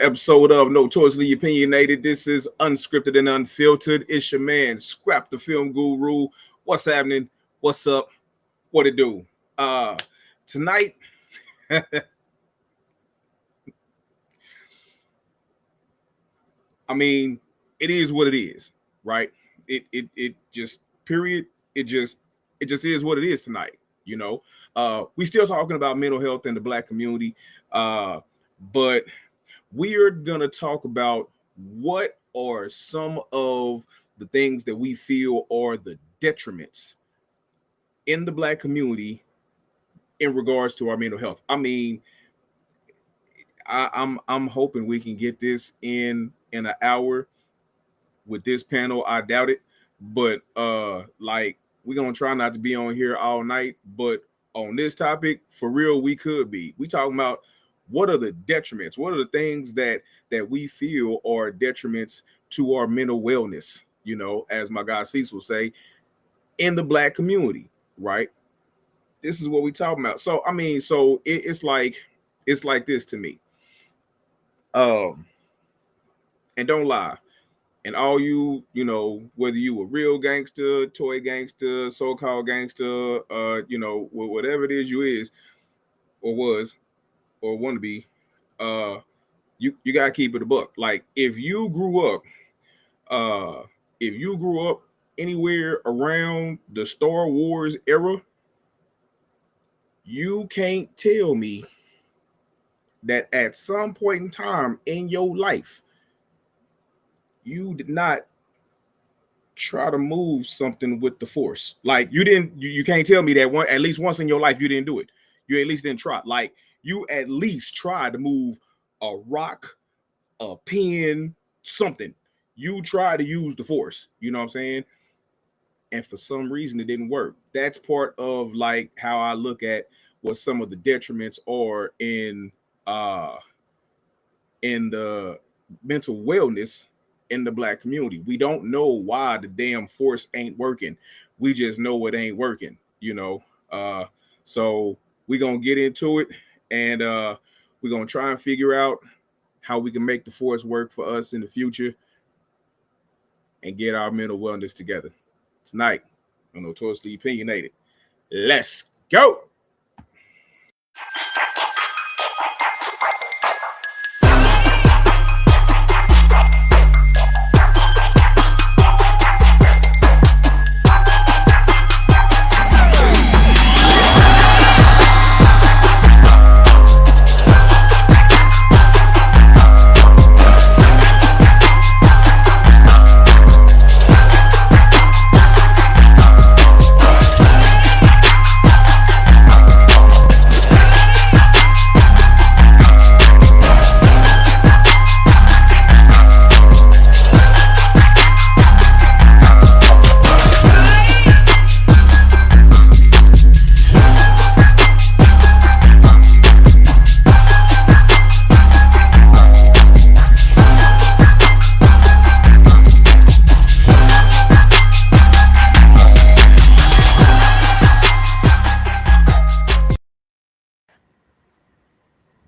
Episode of Notoriously Opinionated. This is unscripted and unfiltered. It's your man, Scrap the Film Guru. What's happening? What's up? What it do? Tonight, I mean, it is what it is, right? It just period. It just is what it is tonight. You know, we still talking about mental health in the Black community, but we're gonna talk about what are some of the things that we feel are the detriments in the Black community in regards to our mental health. I mean, I'm hoping we can get this in an hour with this panel. I doubt it, but like we're gonna try not to be on here all night, but on this topic, for real, we could be. We talking about what are the detriments, what are the things that we feel are detriments to our mental wellness, you know, as my guy Cecil say, in the Black community, right? This is what we talking about. So I mean, it's like this to me. Um, and don't lie. And all you know, whether you a real gangster, toy gangster, so-called gangster, you know, whatever it is you is or was or want to be, uh, you gotta keep it a buck. Like uh, if you grew up anywhere around the Star Wars era, you can't tell me that at some point in time in your life you did not try to move something with the force. Like you didn't, you can't tell me that one at least once in your life you didn't do it. You at least didn't try. Like you at least tried to move a rock, a pen, something. You try to use the force. You know what I'm saying? And for some reason it didn't work. That's part of like how I look at what some of the detriments are uh in the mental wellness in the Black community. We don't know why the damn force ain't working. We just know it ain't working, you know. So we're gonna get into it, and we're gonna try and figure out how we can make the force work for us in the future and get our mental wellness together. Tonight on Notoriously Opinionated. Let's go.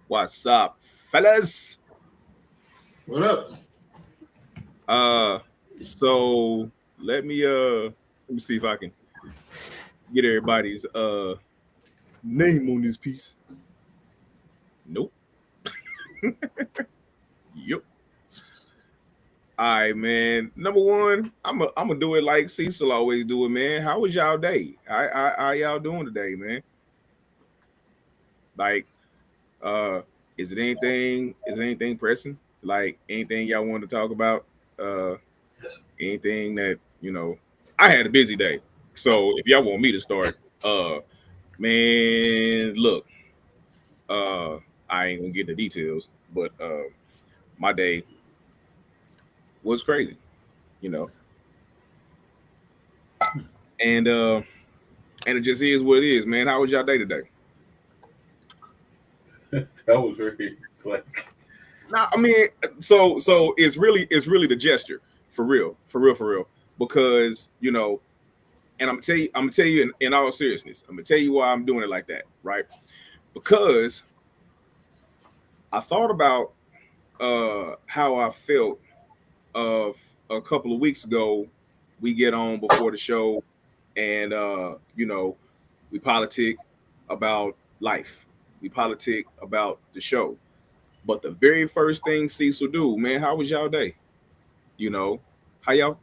What's up, fellas? What up? Uh, so let me see if I can get everybody's name on this piece. Nope. Yep. All right, man. Number one, I'm gonna do it like Cecil always do it, man. How was y'all day? How y'all doing today, man? Like, uh, is it anything pressing? Like anything y'all want to talk about? Uh, anything that you know? I had a busy day, so if y'all want me to start, man, look, uh, I ain't gonna get the details, but my day was crazy, you know, and and it just is what it is, man. How was y'all day today? That was very like Nah, I mean, so it's really the gesture, for real, because you know, and I'm gonna tell you in all seriousness, I'm gonna tell you why I'm doing it like that, right? Because I thought about how I felt of a couple of weeks ago. We get on before the show, and we politic about life. We politic about the show. But the very first thing Cecil do, man, how was y'all day? You know, how y'all?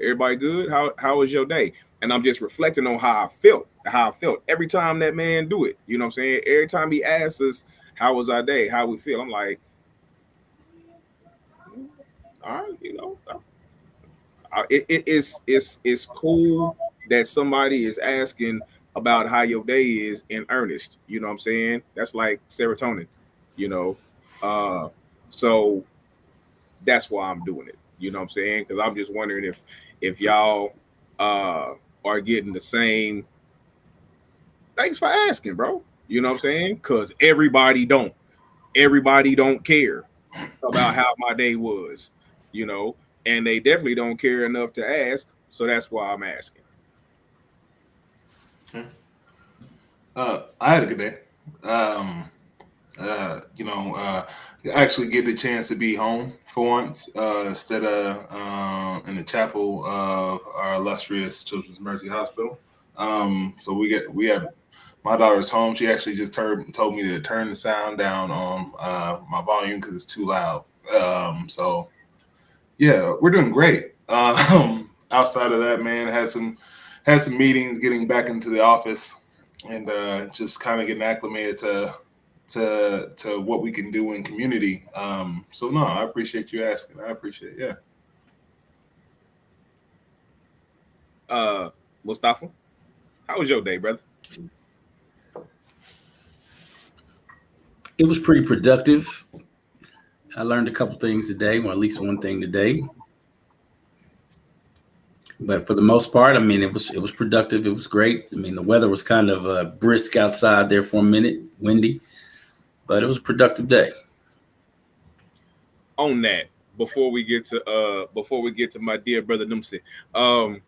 Everybody good? How was your day? And I'm just reflecting on how I felt. How I felt every time that man do it. You know what I'm saying? Every time he asks us, "How was our day? How we feel?" I'm like, all right, it's cool that somebody is asking about how your day is in earnest. You know what I'm saying? That's like serotonin. You know, uh, so that's why I'm doing it. You know what I'm saying? Because I'm just wondering if y'all are getting the same. Thanks for asking, bro. You know what I'm saying? Because everybody don't care about how my day was. You know, and they definitely don't care enough to ask. So that's why I'm asking. I had a good day. Um, you know, actually get the chance to be home for once instead of in the chapel of our illustrious Children's Mercy Hospital. So we have my daughter's home. She actually just told me to turn the sound down on my volume because it's too loud. So yeah, we're doing great. Outside of that, man, had some meetings, getting back into the office, and just kind of getting acclimated to what we can do in community. So no, I appreciate you asking. I appreciate yeah. Uh, Mustafa, how was your day, brother? It was pretty productive. I learned a couple things today, or at least one thing today. But for the most part, I mean, it was productive. It was great. I mean, the weather was kind of brisk outside there for a minute, windy, but it was a productive day. On that, before we get to my dear brother Numsi, um,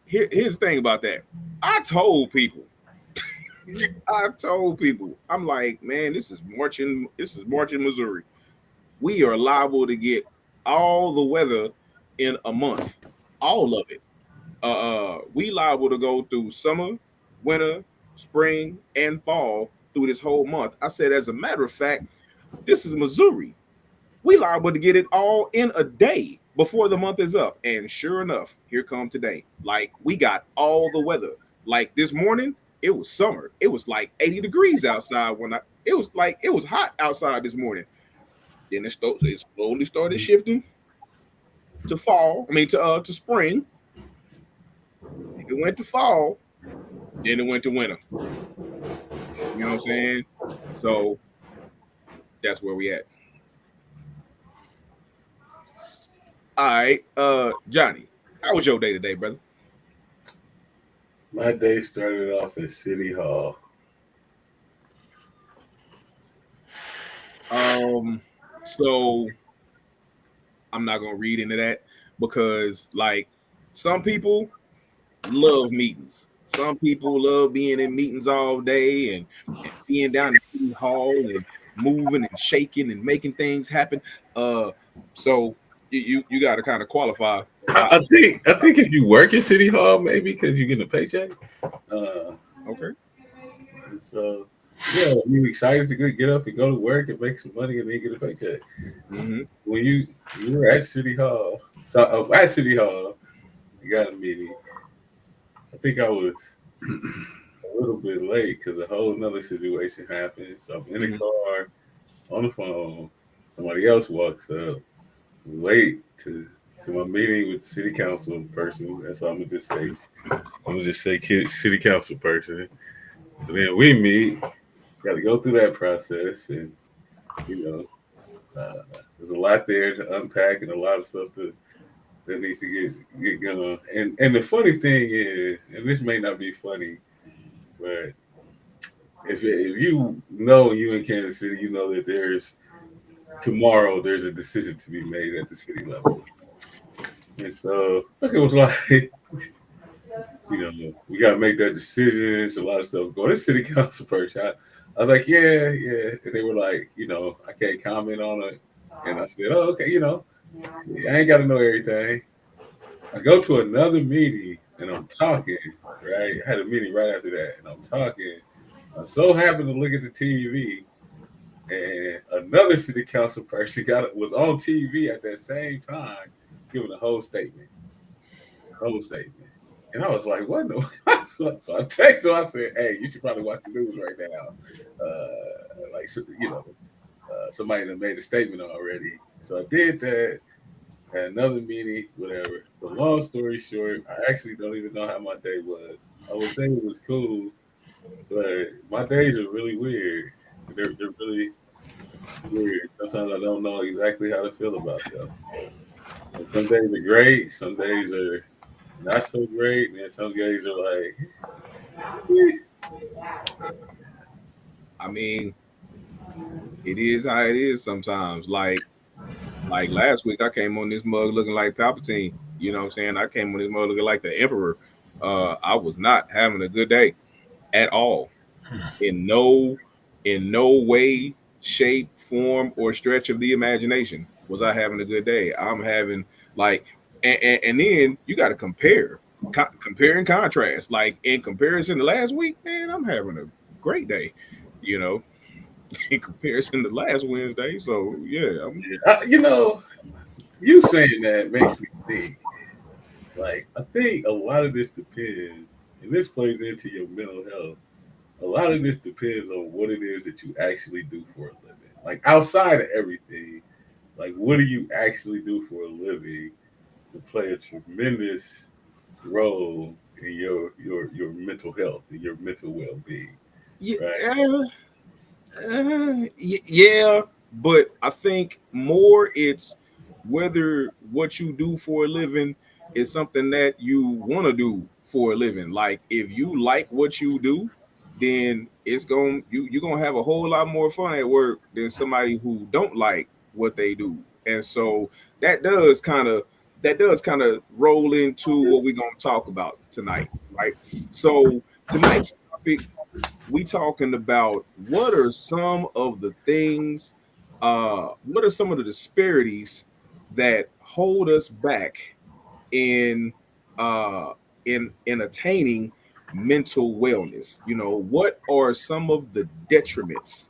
here's the thing about that. I told people, I'm like, man, this is marching Missouri. We are liable to get all the weather in a month, all of it. We liable to go through summer, winter, spring, and fall through this whole month. I said, as a matter of fact, this is Missouri. We liable to get it all in a day before the month is up. And sure enough, here come today. Like we got all the weather. Like this morning, it was summer. It was like 80 degrees outside when I. It was hot outside this morning. Then it slowly started shifting to fall. I mean to spring. It went to fall. Then it went to winter. You know what I'm saying? So that's where we at. All right, Johnny, how was your day today, brother? My day started off at City Hall. So I'm not gonna read into that because like some people love meetings. Some people love being in meetings all day and being down in city hall and moving and shaking and making things happen. Uh, so you got to kind of qualify. I think if you work at City Hall, maybe because you're getting a paycheck. Uh, Okay. so yeah, you're excited to get up and go to work and make some money and then get a paycheck. Mm-hmm. When you were at City Hall, so at City Hall, you got a meeting. I think I was a little bit late because a whole another situation happened. So I'm in the Mm-hmm. car on the phone. Somebody else walks up late to my meeting with the city council person. That's all I'm gonna just say. I'm gonna just say city council person. So then we meet. Got to go through that process, and you there's a lot there to unpack and a lot of stuff that needs to get going. And the funny thing is, and this may not be funny, but if you know you in Kansas City, you know that there's a decision to be made at the city level. And so look, it was like, we got to make that decision. It's a lot of stuff going. This city council person, I was like, yeah. And they were like, I can't comment on it. And I said, oh, okay, I ain't got to know everything. I go to another meeting and I'm talking, right? I had a meeting right after that and I'm talking. I so happened to look at the TV and another city council person was on TV at that same time giving a whole statement. And I was like, what the so I texted her, I said, hey, you should probably watch the news right now. Somebody that made a statement already. So I did that at another meeting, whatever. So long story short, I actually don't even know how my day was. I would say it was cool, but my days are really weird. They're really weird. Sometimes I don't know exactly how to feel about them. And some days are great, some days are not so great, and then some days are like, I mean, it is how it is sometimes. Like last week, I came on this mug looking like Palpatine. You know what I'm saying? I came on this mug looking like the Emperor. I was not having a good day at all. In no way, shape, form, or stretch of the imagination was I having a good day. I'm having like, and then you got to compare and contrast. Like in comparison to last week, man, I'm having a great day. You know, in comparison to last Wednesday. So yeah, you saying that makes me think. Like, I think a lot of this depends, and this plays into your mental health. A lot of this depends on what it is that you actually do for a living. Like, outside of everything, like, what do you actually do for a living to play a tremendous role in your mental health and your mental well being, right? yeah, yeah, but I think more it's whether what you do for a living is something that you want to do for a living. Like if you like what you do, then you're gonna have a whole lot more fun at work than somebody who don't like what they do. And so that does kind of roll into what we're gonna talk about tonight, right? So tonight's topic we talking about what are some of the disparities that hold us back in uh in attaining mental wellness. What are some of the detriments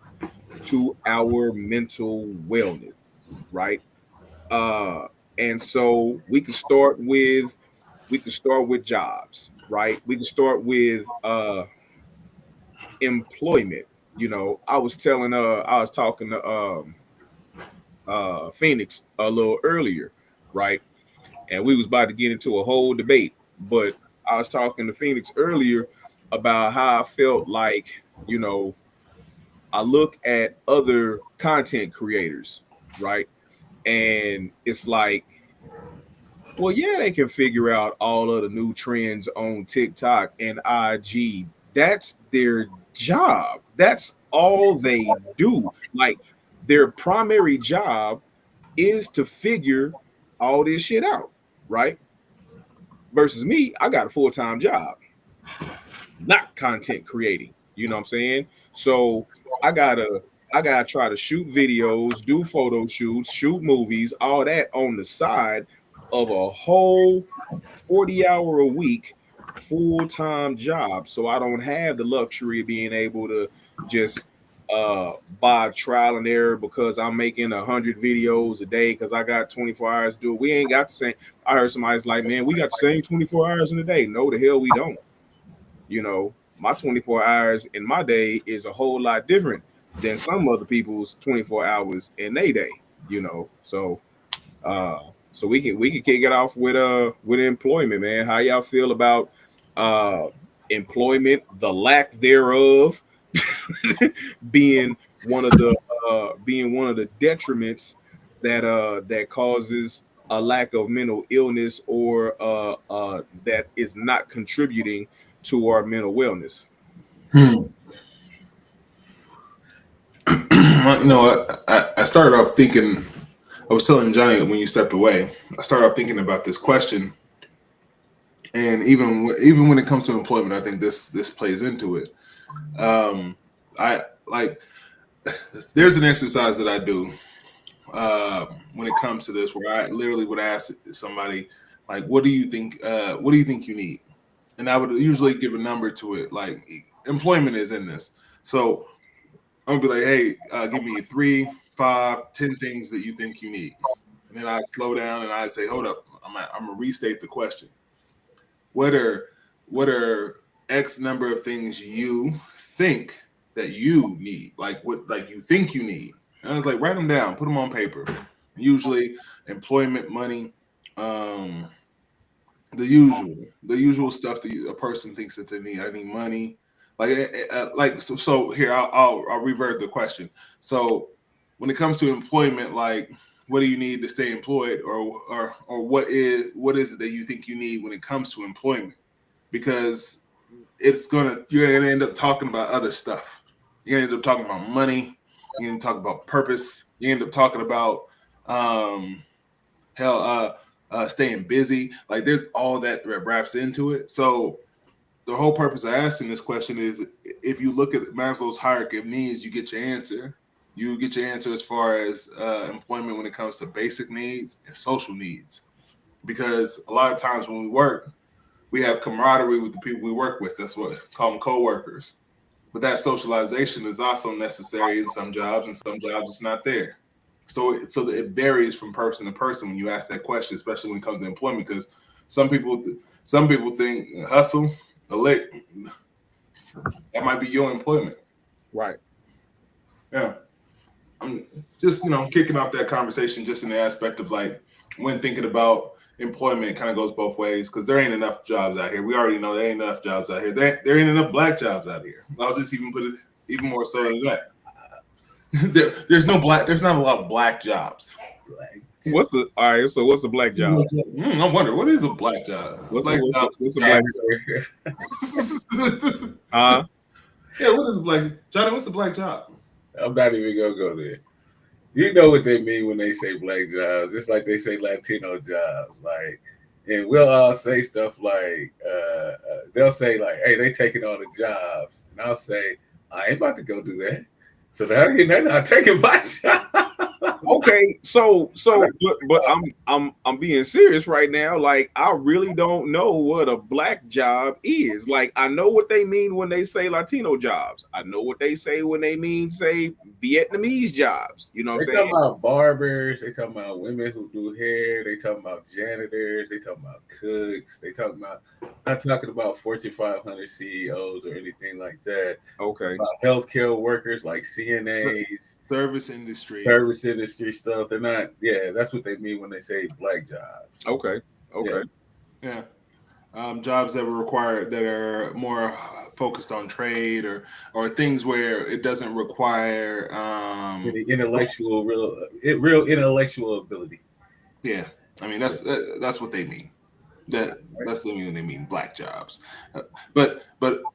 to our mental wellness, right? uh and so we can start with jobs, right? We can start with employment. I was talking to Phoenix a little earlier, right? And we was about to get into a whole debate, but I was talking to Phoenix earlier about how I felt like, I look at other content creators, right? And it's like, well, yeah, they can figure out all of the new trends on TikTok and IG. That's their job. That's all they do. Like their primary job is to figure all this shit out, right? Versus me, I got a full-time job, not content creating. You know what I'm saying? So I gotta I gotta try to shoot videos, do photo shoots, shoot movies, all that on the side of a whole 40-hour a week full-time job. So I don't have the luxury of being able to just by trial and error because I'm making 100 videos a day because I got 24 hours to do it. We ain't got the same. I heard somebody's like, man, we got the same 24 hours in a day. No, the hell we don't. My 24 hours in my day is a whole lot different than some other people's 24 hours in their day, uh so we can kick it off with employment, man. How y'all feel about uh employment, the lack thereof being one of the detriments that causes a lack of mental illness or that is not contributing to our mental wellness. I started off thinking. I was telling Johnny when you stepped away. I started off thinking about this question, and even when it comes to employment, I think this plays into it. I like there's an exercise that I do when it comes to this, where I literally would ask somebody, like, what do you think you need? And I would usually give a number to it. Like, employment is in this. So I'm gonna be like, hey, give me 3, 5, 10 things that you think you need. And then I'd slow down and I'd say, hold up, I'm gonna restate the question. What are X number of things you think that you need? Like what you think you need. And I was like, write them down, put them on paper. Usually employment, money, the usual stuff that a person thinks that they need. I need money. So here I'll revert the question. So when it comes to employment, like, what do you need to stay employed, or what is it that you think you need when it comes to employment? Because you're gonna end up talking about other stuff. You're gonna end up talking about money. You're gonna talk about purpose. You end up talking about staying busy. Like, there's all that wraps into it. So the whole purpose of asking this question is, if you look at Maslow's hierarchy of needs, you get your answer. You get your answer as far as employment when it comes to basic needs and social needs. Because a lot of times when we work, we have camaraderie with the people we work with. That's what call them coworkers. But that socialization is also necessary in some jobs, and some jobs it's not there. So it varies from person to person when you ask that question, especially when it comes to employment. Because some people think hustle, elect, that might be your employment. Right. Yeah. I'm just, kicking off that conversation just in the aspect of, like, when thinking about employment, it kind of goes both ways, because there ain't enough jobs out here. We already know there ain't enough jobs out here. There ain't enough black jobs out here. I'll just even put it even more so than that. There's not a lot of black jobs. What's a black job? I wonder, what is a black job? What's a black job? Yeah, what is a black Johnny? What's a black job? I'm not even gonna go there. You know what they mean when they say black jobs, just like they say Latino jobs. Like, and we'll all say stuff like, they'll say like, "Hey, they taking all the jobs," and I'll say, "I ain't about to go do that." So they're not taking my job. Okay, but I'm being serious right now. Like, I really don't know what a black job is. Like, I know what they mean when they say Latino jobs. I know what they say when they mean, say, Vietnamese jobs. You know what I'm saying? They talking about barbers. They talking about women who do hair. They talking about janitors. They talking about cooks. They talking about, not talking about Fortune 500 CEOs or anything like that. Okay. About healthcare workers like CNAs, service industry stuff. They're not. Yeah, that's what they mean when they say black jobs. Okay. Yeah. Jobs that are more focused on trade or things where it doesn't require real intellectual ability. Yeah, I mean that's what they mean. That's when they mean black jobs. But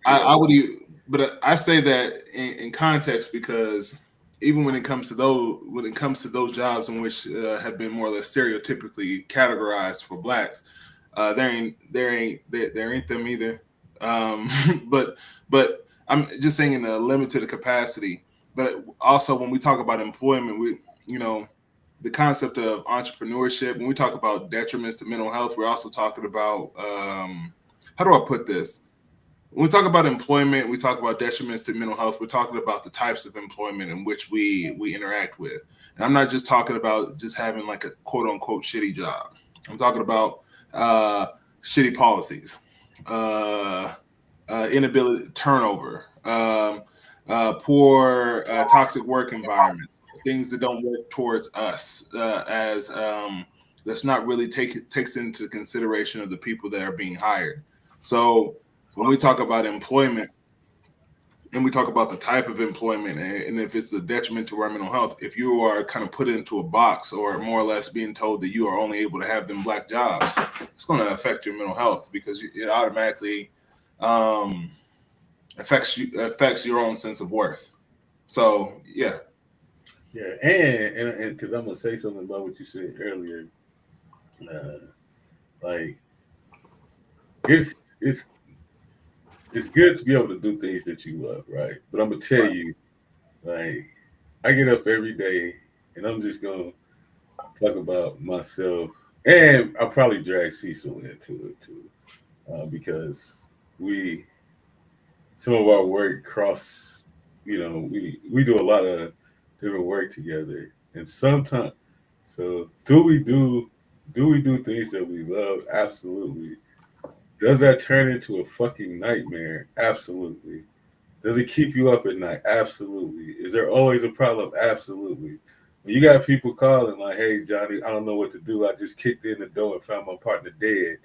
I say that in context, because even when it comes to those jobs in which have been more or less stereotypically categorized for blacks, there ain't them either. But I'm just saying in a limited capacity. But also when we talk about employment, the concept of entrepreneurship, when we talk about detriments to mental health, we're also talking about how do I put this? When we talk about employment, we talk about detriments to mental health. We're talking about the types of employment in which we interact with. And I'm not just talking about just having like a quote unquote shitty job. I'm talking about shitty policies, inability, turnover, poor toxic work environments, things that don't work towards us, as that's not really takes into consideration of the people that are being hired. So when we talk about employment and we talk about the type of employment, and if it's a detriment to our mental health, if you are kind of put into a box or more or less being told that you are only able to have them black jobs, it's going to affect your mental health, because it automatically affects your own sense of worth. So yeah. And because I'm gonna say something about what you said earlier, like it's good to be able to do things that you love, right? But I'm gonna tell you, Like I get up every day, and I'm just gonna talk about myself, and I'll probably drag Cecil into it too, because we some of our work cross. We do a lot of different work together, and sometimes. So do we do things that we love? Absolutely. Does that turn into a fucking nightmare? Absolutely. Does it keep you up at night? Absolutely. Is there always a problem? Absolutely. When you got people calling like, "Hey Johnny, I don't know what to do. I just kicked in the door and found my partner dead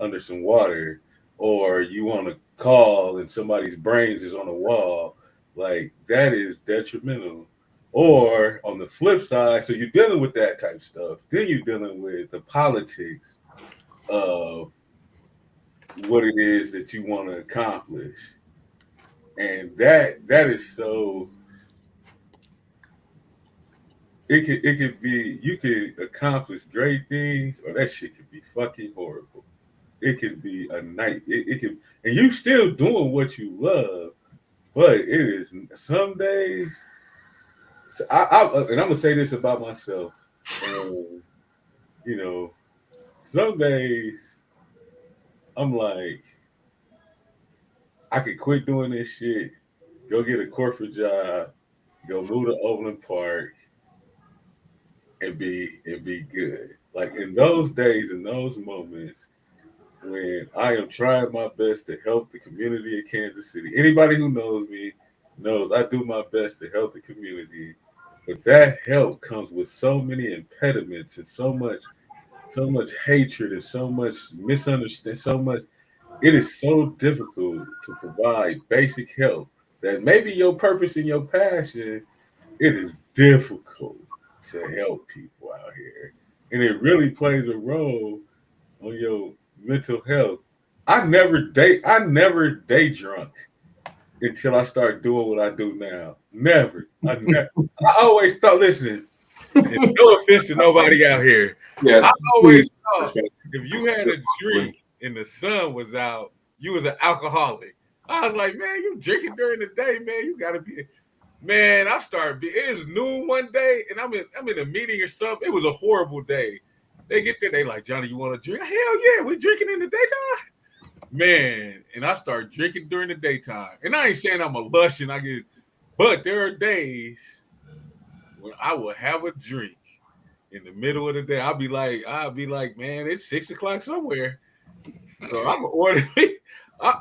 under some water," or you want to call and somebody's brains is on the wall, like that is detrimental. Or on the flip side, so you're dealing with that type of stuff. Then you're dealing with the politics of what it is that you want to accomplish, and that is so. It could be you could accomplish great things, or that shit could be fucking horrible. It could be a night. It could, and you still doing what you love, but it is some days. So and I'm gonna say this about myself. Um, you know, some days I'm like, I could quit doing this shit, go get a corporate job, go move to Overland Park, and be good. Like in those days, in those moments, when I am trying my best to help the community of Kansas City. Anybody who knows me knows I do my best to help the community, but that help comes with so many impediments and so much hatred and so much misunderstanding, so much. It is so difficult to provide basic help that maybe your purpose and your passion, it is difficult to help people out here. And it really plays a role on your mental health. I never day drunk until I start doing what I do now. Never. I always thought, listen, and no offense to nobody out here. Yeah, I always please. thought if you had a drink and the sun was out, you was an alcoholic. I was like, man, you drinking during the day, man. You gotta be. Man, I started. It was noon one day, and I'm in a meeting or something. It was a horrible day. They get there, they like, Johnny, you want to drink? Hell yeah, we drinking in the daytime, man. And I start drinking during the daytime. And I ain't saying I'm a lush and I get, but there are days when I will have a drink in the middle of the day. I'll be like, man, it's 6 o'clock somewhere. So I'm gonna order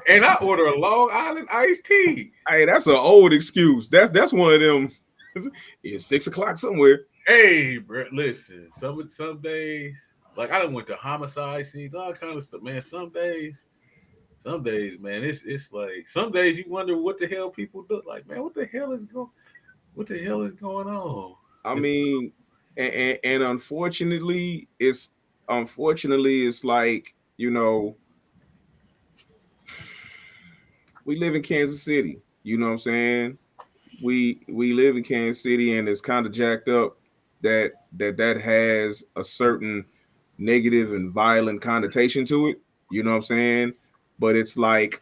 and I order a Long Island iced tea. Hey, that's an old excuse. That's one of them. It's 6 o'clock somewhere. Hey, bro, listen. Some days, like I done went to homicide scenes, all kind of stuff, man. Some days, man, it's like some days you wonder what the hell people do. Like, man, what the hell is going on? I It's mean, and unfortunately it's like, we live in Kansas City. You know what I'm saying? We live in Kansas City, and it's kind of jacked up that has a certain negative and violent connotation to it. You know what I'm saying? But it's like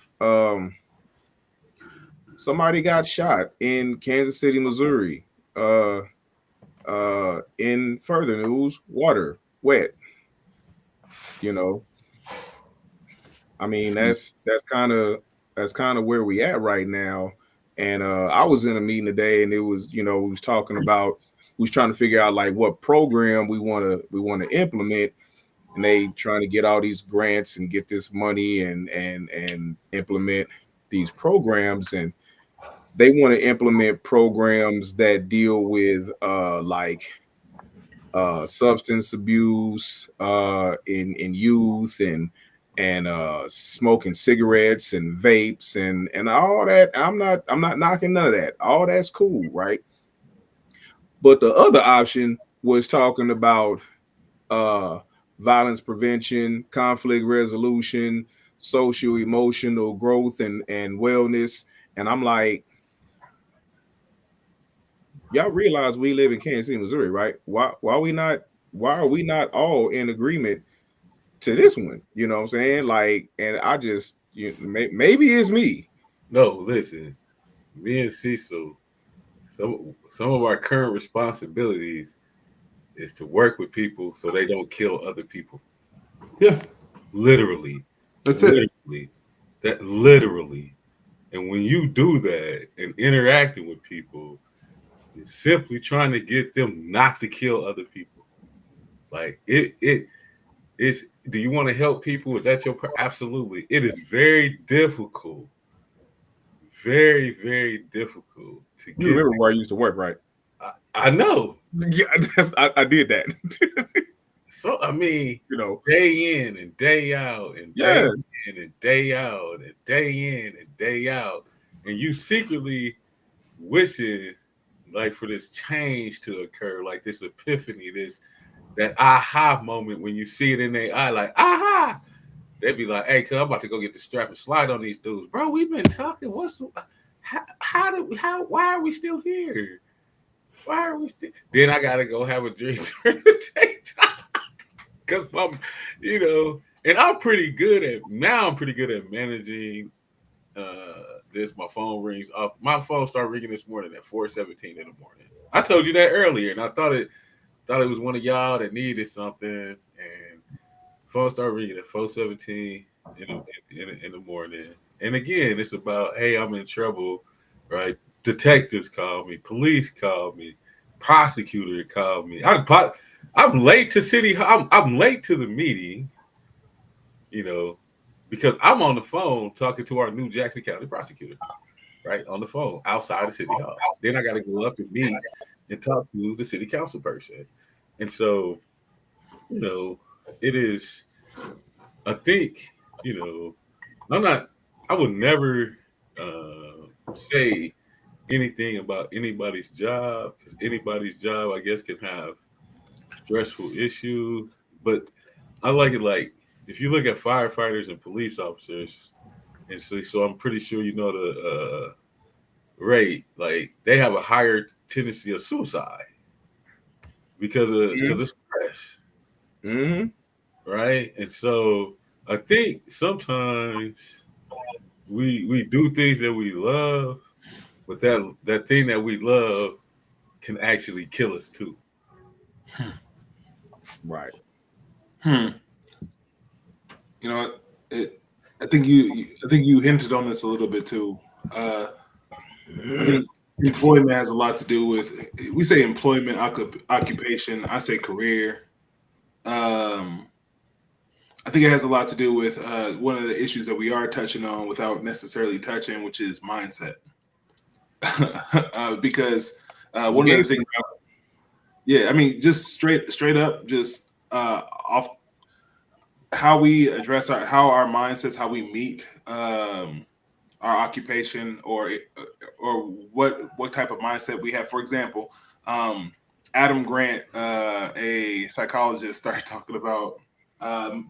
somebody got shot in Kansas City, Missouri. In further news, water wet. You know, I mean that's kind of where we at right now. And I was in a meeting today, and it was we was talking about we was trying to figure out like what program we want to implement, and they trying to get all these grants and get this money and implement these programs, and they want to implement programs that deal with like substance abuse in youth, and smoking cigarettes and vapes and all that. I'm not knocking none of that. All that's cool, right? But the other option was talking about uh violence prevention, conflict resolution, social emotional growth and wellness. And I'm like, y'all realize we live in Kansas City, Missouri, right? Why are we not all in agreement to this one? You know what I'm saying? Like, and I just maybe it's me. no, listen, me and Cecil some of our current responsibilities is to work with people so they don't kill other people. Yeah, Literally. that's it. Literally. That literally. And when you do that and interacting with people, it's simply trying to get them not to kill other people. Like it's do you want to help people? Is that your absolutely? It is very difficult. Very, very difficult to You get. remember where I used to work, right? I know. Yeah, I did that. So I mean, You know, day in and day out and day yeah, in and day out and day in and day out, and you secretly wishing like for this change to occur, like this epiphany, this that aha moment when you see it in their eye, like aha. They'd be like, "Hey, cuz I'm about to go get the strap and slide on these dudes, bro. We've been talking. Why are we still here? Why are we still?" Then I gotta go have a drink during the daytime because I'm, and I'm pretty good at now. I'm pretty good at managing this. My phone rings off. My phone started ringing this morning at 4:17 in the morning. I told you that earlier, and I thought it was one of y'all that needed something, and phone started ringing at 4:17 in the morning. And again, it's about, hey, I'm in trouble, right? Detectives call me, police call me, prosecutor called me. I'm late to city. I'm late to the meeting, you know, because I'm on the phone talking to our new Jackson County prosecutor, right, on the phone outside of City Hall. Then I got to go up and meet and talk to the city council person, and so you know, it is. I think you know I'm not. I would never say anything about anybody's job because anybody's job, I guess, can have stressful issues. But I like it like if you look at firefighters and police officers, and so I'm pretty sure you know the rate. Like they have a higher tendency of suicide because of stress, mm-hmm. right? And so I think sometimes we do things that we love, but that thing that we love can actually kill us too. Right. Hmm. You know, it, I think you hinted on this a little bit too. I think employment has a lot to do with. We say employment, occupation. I say career. Um, I think it has a lot to do with one of the issues that we are touching on without necessarily touching, which is mindset. Because You one of gave the things, yeah, I mean, just straight up, just off how we address how our mindsets, how we meet our occupation, or what type of mindset we have. For example, um, Adam Grant, a psychologist, started talking about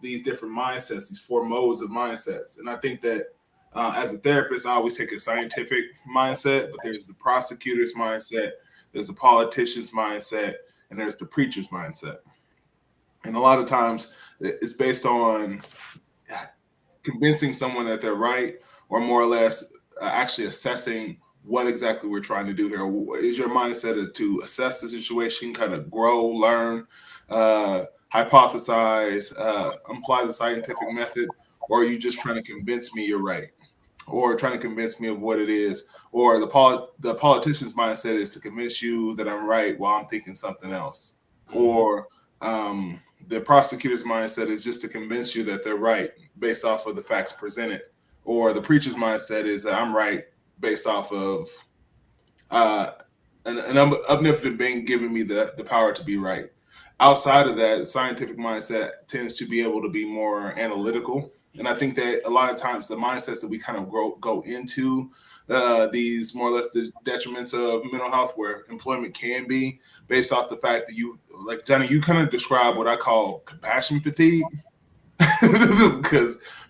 these different mindsets, these four modes of mindsets, and I think that as a therapist, I always take a scientific mindset, but there's the prosecutor's mindset, there's the politician's mindset, and there's the preacher's mindset. And a lot of times it's based on convincing someone that they're right, or more or less actually assessing what exactly we're trying to do here. Is your mindset to assess the situation, kind of grow, learn, hypothesize, apply the scientific method, or are you just trying to convince me you're right, or trying to convince me of what it is? Or the politician's mindset is to convince you that I'm right while I'm thinking something else, or the prosecutor's mindset is just to convince you that they're right based off of the facts presented, or the preacher's mindset is that I'm right based off of uh, an omnipotent being giving me the power to be right. Outside of that, the scientific mindset tends to be able to be more analytical. And I think that a lot of times the mindsets that we kind of go into these more or less the detriments of mental health, where employment can be based off the fact that you, like Johnny, you kind of describe what I call compassion fatigue.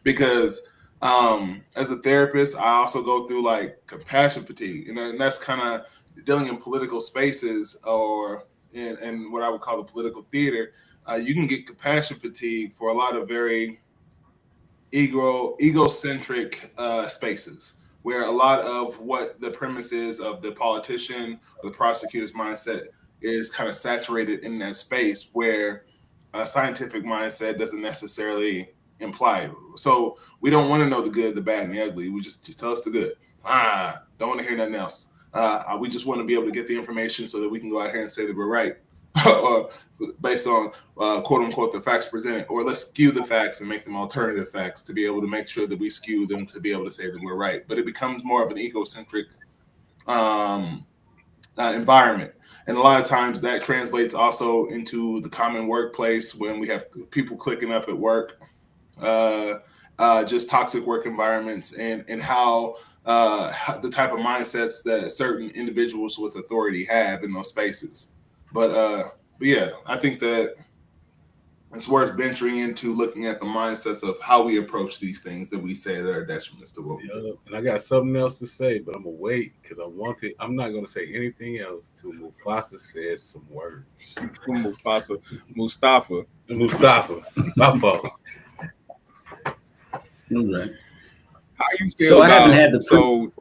because as a therapist, I also go through like compassion fatigue, and that's kind of dealing in political spaces, or in what I would call the political theater. You can get compassion fatigue for a lot of very egocentric spaces, where a lot of what the premise is of the politician or the prosecutor's mindset is kind of saturated in that space where a scientific mindset doesn't necessarily imply. So we don't want to know the good, the bad, and the ugly. We just tell us the good. Don't want to hear nothing else. We just want to be able to get the information so that we can go out here and say that we're right, or based on quote unquote the facts presented, or let's skew the facts and make them alternative facts to be able to make sure that we skew them to be able to say that we're right. But it becomes more of an egocentric environment. And a lot of times that translates also into the common workplace when we have people clicking up at work, just toxic work environments, and how the type of mindsets that certain individuals with authority have in those spaces. But yeah, I think that it's worth venturing into looking at the mindsets of how we approach these things that we say that are detriments to what we do. And I got something else to say, but I'm gonna wait because I'm not gonna say anything else till Mufasa says some words. Mustafa. My fault. All right. How you feel So about? I haven't had the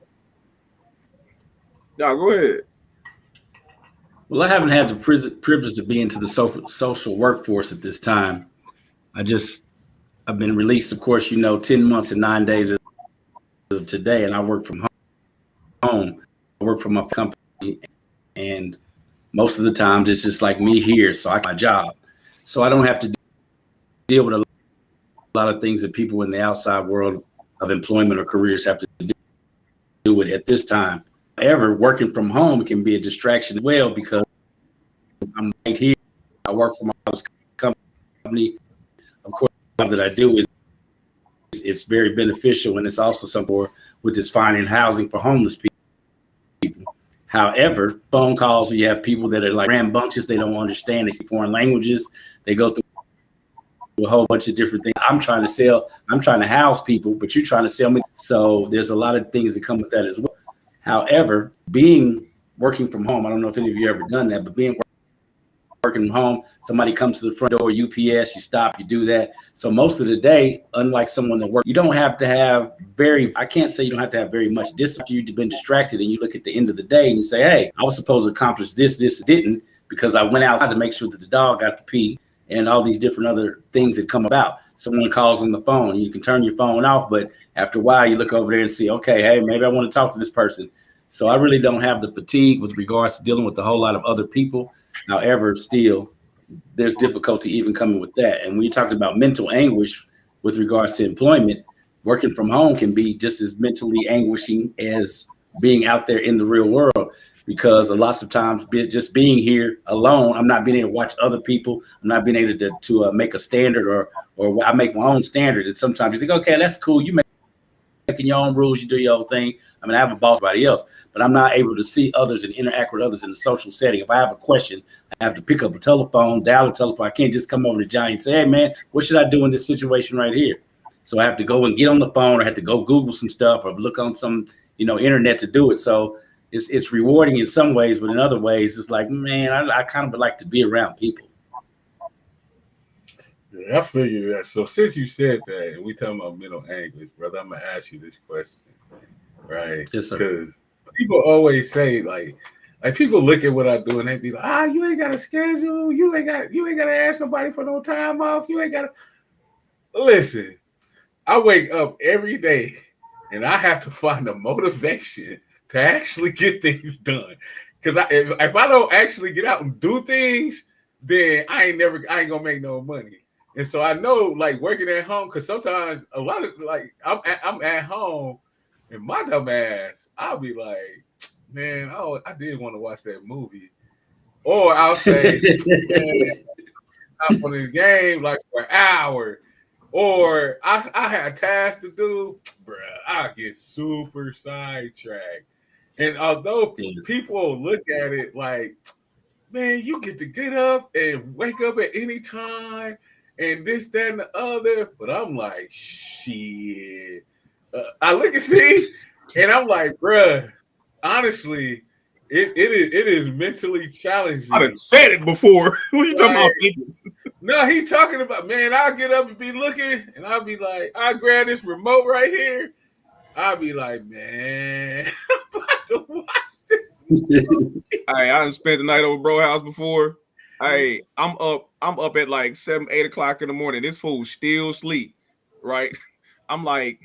No, go ahead. Well, I haven't had the privilege to be into the social workforce at this time. I've been released, of course, 10 months and 9 days of today, and I work from home. I work for my company, and most of the times it's just like me here, so I got my job. So I don't have to deal with a lot of things that people in the outside world of employment or careers have to do with at this time. However, working from home can be a distraction as well because I'm right here. I work for my company. Of course, the job that I do is it's very beneficial, and it's also something with this finding housing for homeless people. However, phone calls, you have people that are like rambunctious. They don't understand. They speak foreign languages. They go through a whole bunch of different things. I'm trying to house people, but you're trying to sell me. So there's a lot of things that come with that as well. However, working from home, I don't know if any of you ever done that, but working from home, somebody comes to the front door, UPS, you stop, you do that. So most of the day, unlike someone that works, you don't have to have I can't say you don't have to have very much discipline. You've been distracted and you look at the end of the day and you say, hey, I was supposed to accomplish this, didn't, because I went outside to make sure that the dog got to pee and all these different other things that come about. Someone calls on the phone, you can turn your phone off, but after a while you look over there and see, okay, hey, maybe I want to talk to this person. So I really don't have the fatigue with regards to dealing with a whole lot of other people. However, still, there's difficulty even coming with that. And when you talked about mental anguish with regards to employment, working from home can be just as mentally anguishing as being out there in the real world. Because lots of times, just being here alone, I'm not being able to watch other people. I'm not being able to make a standard, or I make my own standard. And sometimes you think, okay, that's cool. You making your own rules, you do your own thing. I mean, I have a boss, everybody else, but I'm not able to see others and interact with others in a social setting. If I have a question, I have to pick up a telephone, dial a telephone. I can't just come over to Johnny and say, hey, man, what should I do in this situation right here? So I have to go and get on the phone, or I have to go Google some stuff or look on some, internet to do it. So it's rewarding in some ways, but in other ways, it's like, man, I kind of would like to be around people. Yeah, I feel you. That. So since you said that, and we talking about mental anguish, brother, I'm gonna ask you this question, right? Yes, sir. Because people always say like people look at what I do and they be like, you ain't got a schedule, you ain't got to ask nobody for no time off, you ain't got to. Listen, I wake up every day and I have to find the motivation to actually get things done. Because if I don't actually get out and do things, then I ain't gonna make no money. And so I know, like, working at home, because sometimes a lot of, like, I'm at home and my dumb ass, I'll be like, man, I did want to watch that movie. Or I'll say, man, I'm on this game like for an hour. Or I had tasks to do, bruh, I get super sidetracked. And although people look at it like, man, you get to get up and wake up at any time and this, that, and the other. But I'm like, shit. I look at Steve and I'm like, bruh, honestly, it is mentally challenging. I done said it before. What are you talking about? No, he talking about, man, I'll get up and be looking and I'll be like, I'll grab this remote right here I'll be like, man, I'm about to watch this. I done spent the night over bro house before. I'm up at like 7, 8 o'clock in the morning. This fool still sleep, right? I'm like,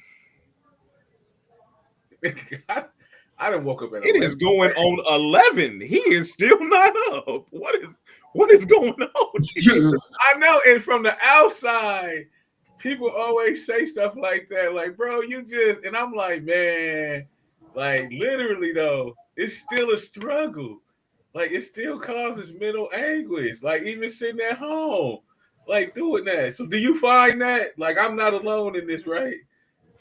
I done woke up at it is 11. going on 11. He is still not up. What is going on here? I know, and from the outside, people always say stuff like that, like, bro, you just, and I'm like, man, like, literally, though, it's still a struggle. Like, it still causes mental anguish, like, even sitting at home, like, doing that. So, do you find that? Like, I'm not alone in this, right?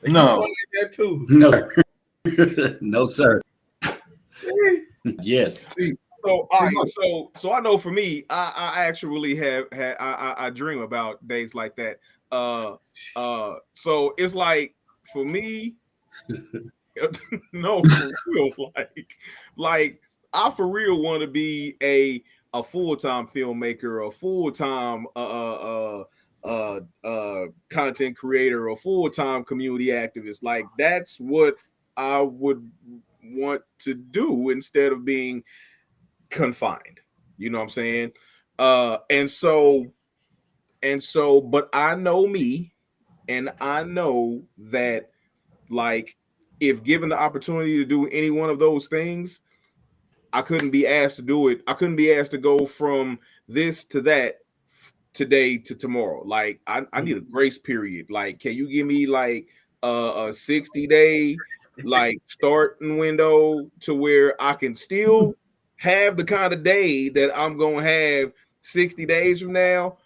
Like, No. you find that too? No, no, sir. Yes. See, so all right, so I know for me, I actually have had I dream about days like that. So it's like for me, no, for real, like I for real want to be a full-time filmmaker, a full-time content creator, a full-time community activist. Like that's what I would want to do instead of being confined. You know what I'm saying? And so but I know me, and I know that like if given the opportunity to do any one of those things, I couldn't be asked to do it. I couldn't be asked to go from this to that today to tomorrow. Like I need a grace period. Like, can you give me like a 60-day like starting window to where I can still have the kind of day that I'm gonna have 60 days from now,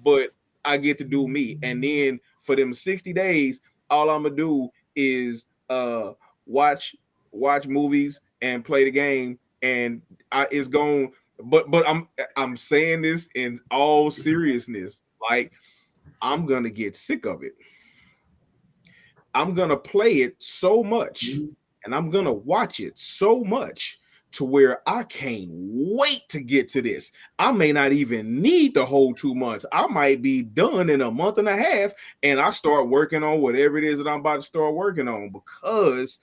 but I get to do me. And then for them 60 days, all I'm gonna do is watch movies and play the game, and it's going. But I'm saying this in all seriousness. Like I'm gonna get sick of it. I'm gonna play it so much, and I'm gonna watch it so much to where I can't wait to get to this. I may not even need the whole 2 months. I might be done in a month and a half, and I start working on whatever it is that I'm about to start working on because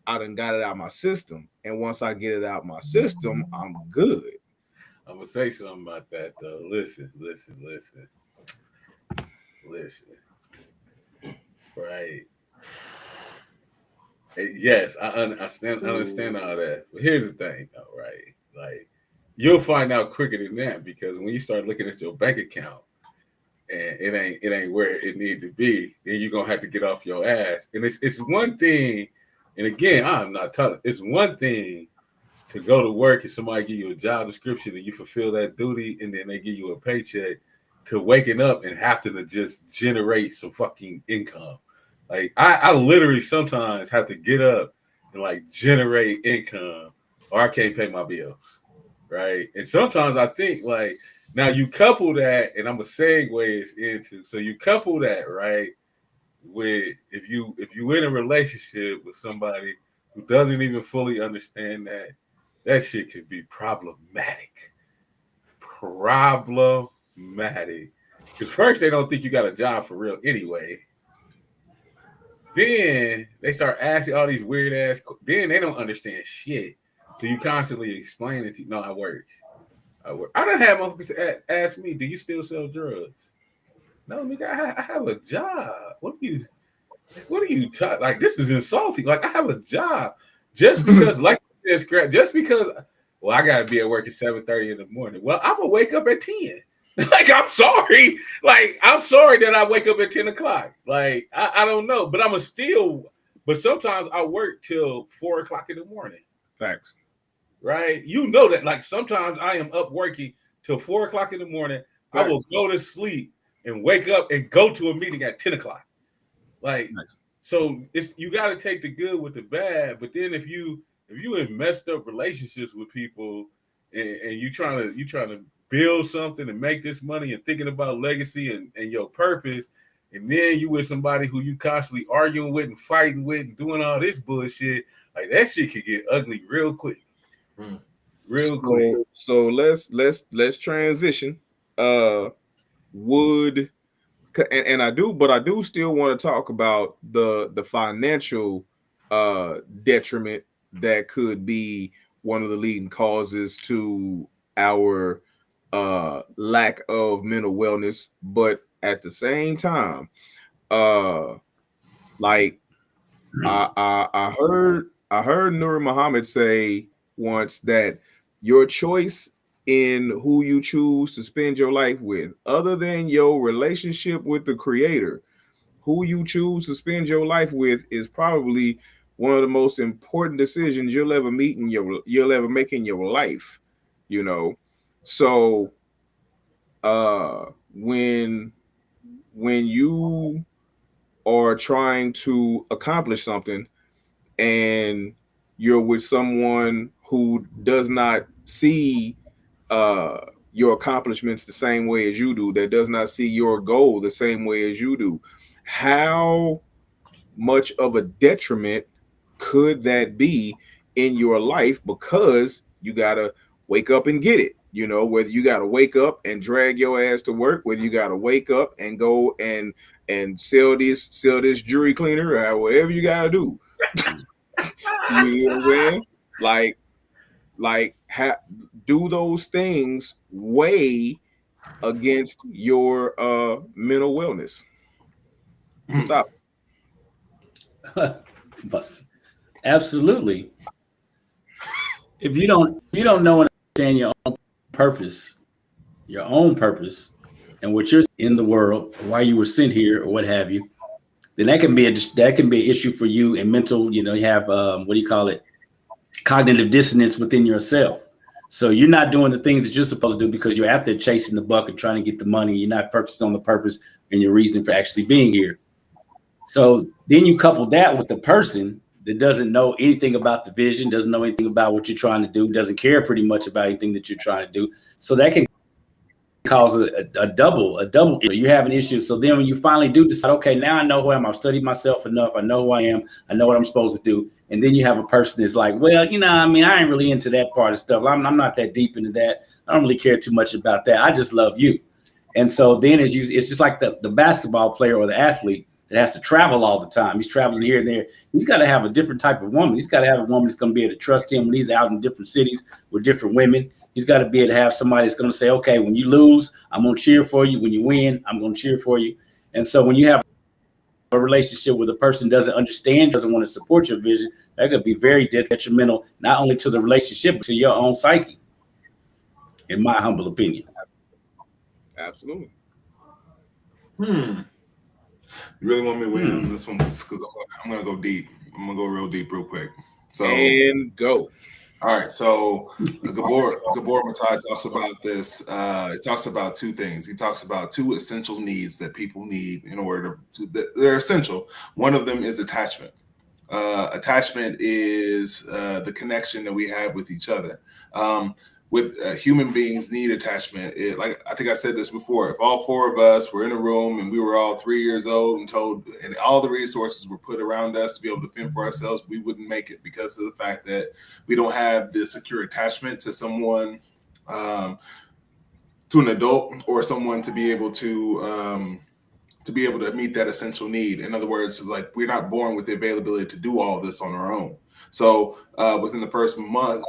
I done got it out of my system. And once I get it out of my system, I'm good. I'm gonna say something about that though. Listen. Right. Yes, I understand all that. But here's the thing, though, right? Like, you'll find out quicker than that because when you start looking at your bank account and it ain't where it need to be, then you're gonna have to get off your ass. And it's one thing, and again, I'm not telling. It's one thing to go to work and somebody give you a job description and you fulfill that duty, and then they give you a paycheck. To waking up and having to just generate some fucking income. Like I literally sometimes have to get up and like generate income or I can't pay my bills. Right. And sometimes I think like now you couple that, and I'm a segue into so you couple that, right, with if you in a relationship with somebody who doesn't even fully understand that shit can be problematic. Because first they don't think you got a job for real anyway. Then they start asking all these weird ass. Then they don't understand shit. So you constantly explain it. No, I work. I don't have motherfuckers ask me, "Do you still sell drugs?" No, nigga, I have a job. What are you talking? Like this is insulting. Like I have a job just because, like just because. Well, I gotta be at work at 7:30 in the morning. Well, I'm gonna wake up at 10. Like I'm sorry. Like I'm sorry that I wake up at 10 o'clock. Like I don't know, but I'm a still. But sometimes I work till 4 o'clock in the morning. Facts. Right? You know that. Like sometimes I am up working till 4 o'clock in the morning. Facts. I will go to sleep and wake up and go to a meeting at 10 o'clock. Like so, it's you got to take the good with the bad. But then if you in messed up relationships with people and you trying to build something and make this money and thinking about legacy and your purpose, and then you with somebody who you constantly arguing with and fighting with and doing all this bullshit, like that shit could get ugly real quick. Real quick. So let's transition. Would and I do still want to talk about the financial detriment that could be one of the leading causes to our lack of mental wellness. But at the same time, like I heard Nur Muhammad say once that your choice in who you choose to spend your life with, other than your relationship with the creator, who you choose to spend your life with is probably one of the most important decisions you'll ever make in your life, you know. So when you are trying to accomplish something and you're with someone who does not see uh your accomplishments the same way as you do, that does not see your goal the same way as you do, how much of a detriment could that be in your life? Because you gotta wake up and get it, whether you gotta wake up and drag your ass to work, whether you gotta wake up and go and sell this jewelry cleaner, or whatever you gotta do. You know what I'm saying? Like do those things weigh against your mental wellness? Stop. Absolutely. If you don't know and understand your own purpose, and what you're in the world, why you were sent here, or what have you, then that can be an issue for you in mental. You have what do you call it? Cognitive dissonance within yourself. So you're not doing the things that you're supposed to do because you're out there chasing the buck and trying to get the money. You're not focused on the purpose and your reason for actually being here. So then you couple that with the person that doesn't know anything about the vision, doesn't know anything about what you're trying to do, doesn't care pretty much about anything that you're trying to do. So that can cause a double issue. You have an issue. So then when you finally do decide, okay, now I know who I am. I've studied myself enough. I know who I am. I know what I'm supposed to do. And then you have a person that's like, well, I ain't really into that part of stuff. I'm not that deep into that. I don't really care too much about that. I just love you. And so then it's just like the basketball player or the athlete that has to travel all the time. He's traveling here and there. He's got to have a different type of woman. He's got to have a woman that's going to be able to trust him when he's out in different cities with different women. He's got to be able to have somebody that's going to say, okay, when you lose, I'm going to cheer for you. When you win, I'm going to cheer for you. And so when you have a relationship with a person doesn't understand, doesn't want to support your vision, that could be very detrimental, not only to the relationship, but to your own psyche, in my humble opinion. Absolutely. You really want me to weigh in on this one? Because I'm going to go deep. I'm going to go real deep real quick. So, and go. All right, so Gabor Matai talks about this. He talks about two things. He talks about two essential needs that people need in order they're essential. One of them is attachment. Attachment is the connection that we have with each other. Human beings need attachment. Like I think I said this before, if all four of us were in a room and we were all 3 years old and all the resources were put around us to be able to fend for ourselves, we wouldn't make it because of the fact that we don't have the secure attachment to someone, to an adult or someone to be able to meet that essential need. In other words, like we're not born with the availability to do all this on our own. So within the first month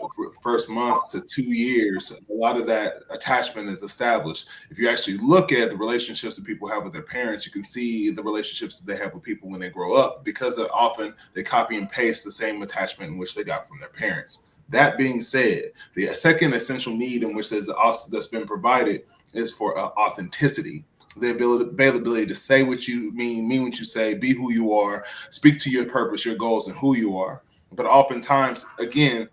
to 2 years, a lot of that attachment is established. If you actually look at the relationships that people have with their parents, you can see the relationships that they have with people when they grow up, because often they copy and paste the same attachment in which they got from their parents. That being said, the second essential need in which that's been provided is for authenticity. The availability to say what you mean what you say, be who you are, speak to your purpose, your goals, and who you are. But oftentimes, again,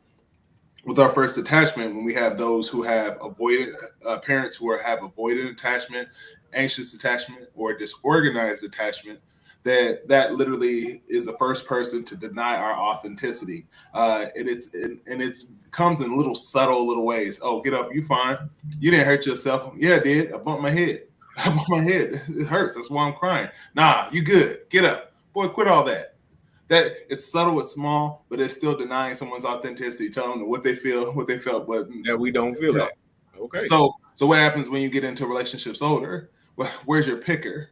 with our first attachment, when we have those who have avoided parents who have avoided attachment, anxious attachment, or disorganized attachment, that literally is the first person to deny our authenticity. It comes in little subtle little ways. Oh, get up, you fine. You didn't hurt yourself. Yeah, I did. I bumped my head. It hurts. That's why I'm crying. Nah, you good. Get up. Boy, quit all that. That it's subtle, it's small, but it's still denying someone's authenticity, telling them what they feel, what they felt, but that we don't feel that. Okay. So what happens when you get into relationships older? Where's your picker?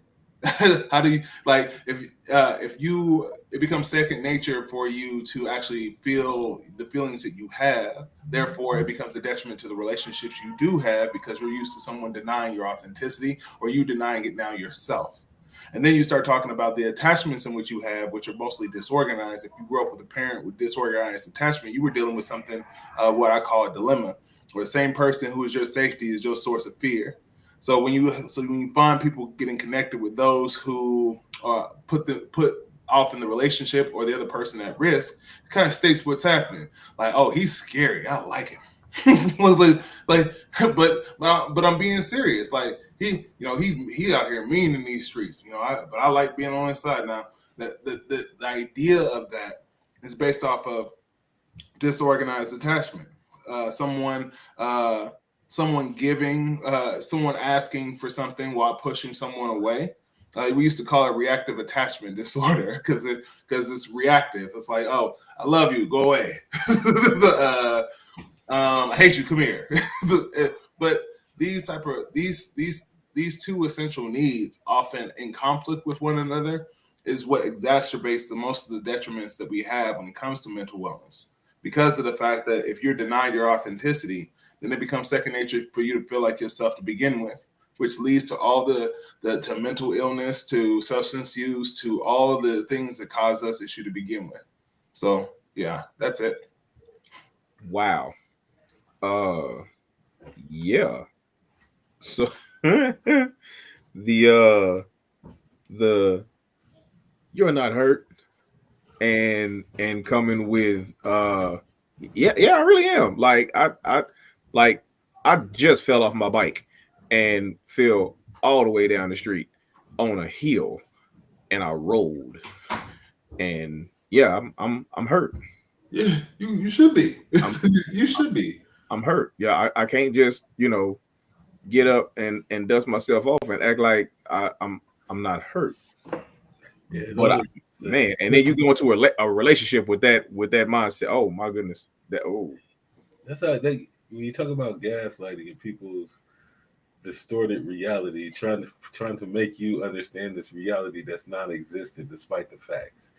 How do you like if you it becomes second nature for you to actually feel the feelings that you have, therefore it becomes a detriment to the relationships you do have because you're used to someone denying your authenticity or you denying it now yourself. And then you start talking about the attachments in which you have, which are mostly disorganized. If you grew up with a parent with disorganized attachment, you were dealing with something, what I call a dilemma, where the same person who is your safety is your source of fear. So when you find people getting connected with those who put off in the relationship or the other person at risk, it kind of states what's happening. Like, oh, he's scary. I like him. but I'm being serious. Like he out here mean in these streets. But I like being on his side now. The idea of that is based off of disorganized attachment. Someone giving, someone asking for something while pushing someone away. We used to call it reactive attachment disorder because it's reactive. It's like, oh, I love you, go away. I hate you, come here. But these two essential needs, often in conflict with one another, is what exacerbates the most of the detriments that we have when it comes to mental wellness. Because of the fact that if you're denied your authenticity, then it becomes second nature for you to feel like yourself to begin with, which leads to all the to mental illness, to substance use, to all the things that cause us issue to begin with. So yeah, that's it. Wow. Yeah. So the you're not hurt and coming with yeah, I really am. Like I just fell off my bike and fell all the way down the street on a hill and I rolled. And yeah, I'm hurt. Yeah, you should be. You should be. I'm hurt. Yeah, I can't just, get up and dust myself off and act like I'm not hurt. Yeah, But man, and then you go into a relationship with that mindset. Oh my goodness, that's how when you talk about gaslighting and people's distorted reality, trying to make you understand this reality that's non-existent despite the facts,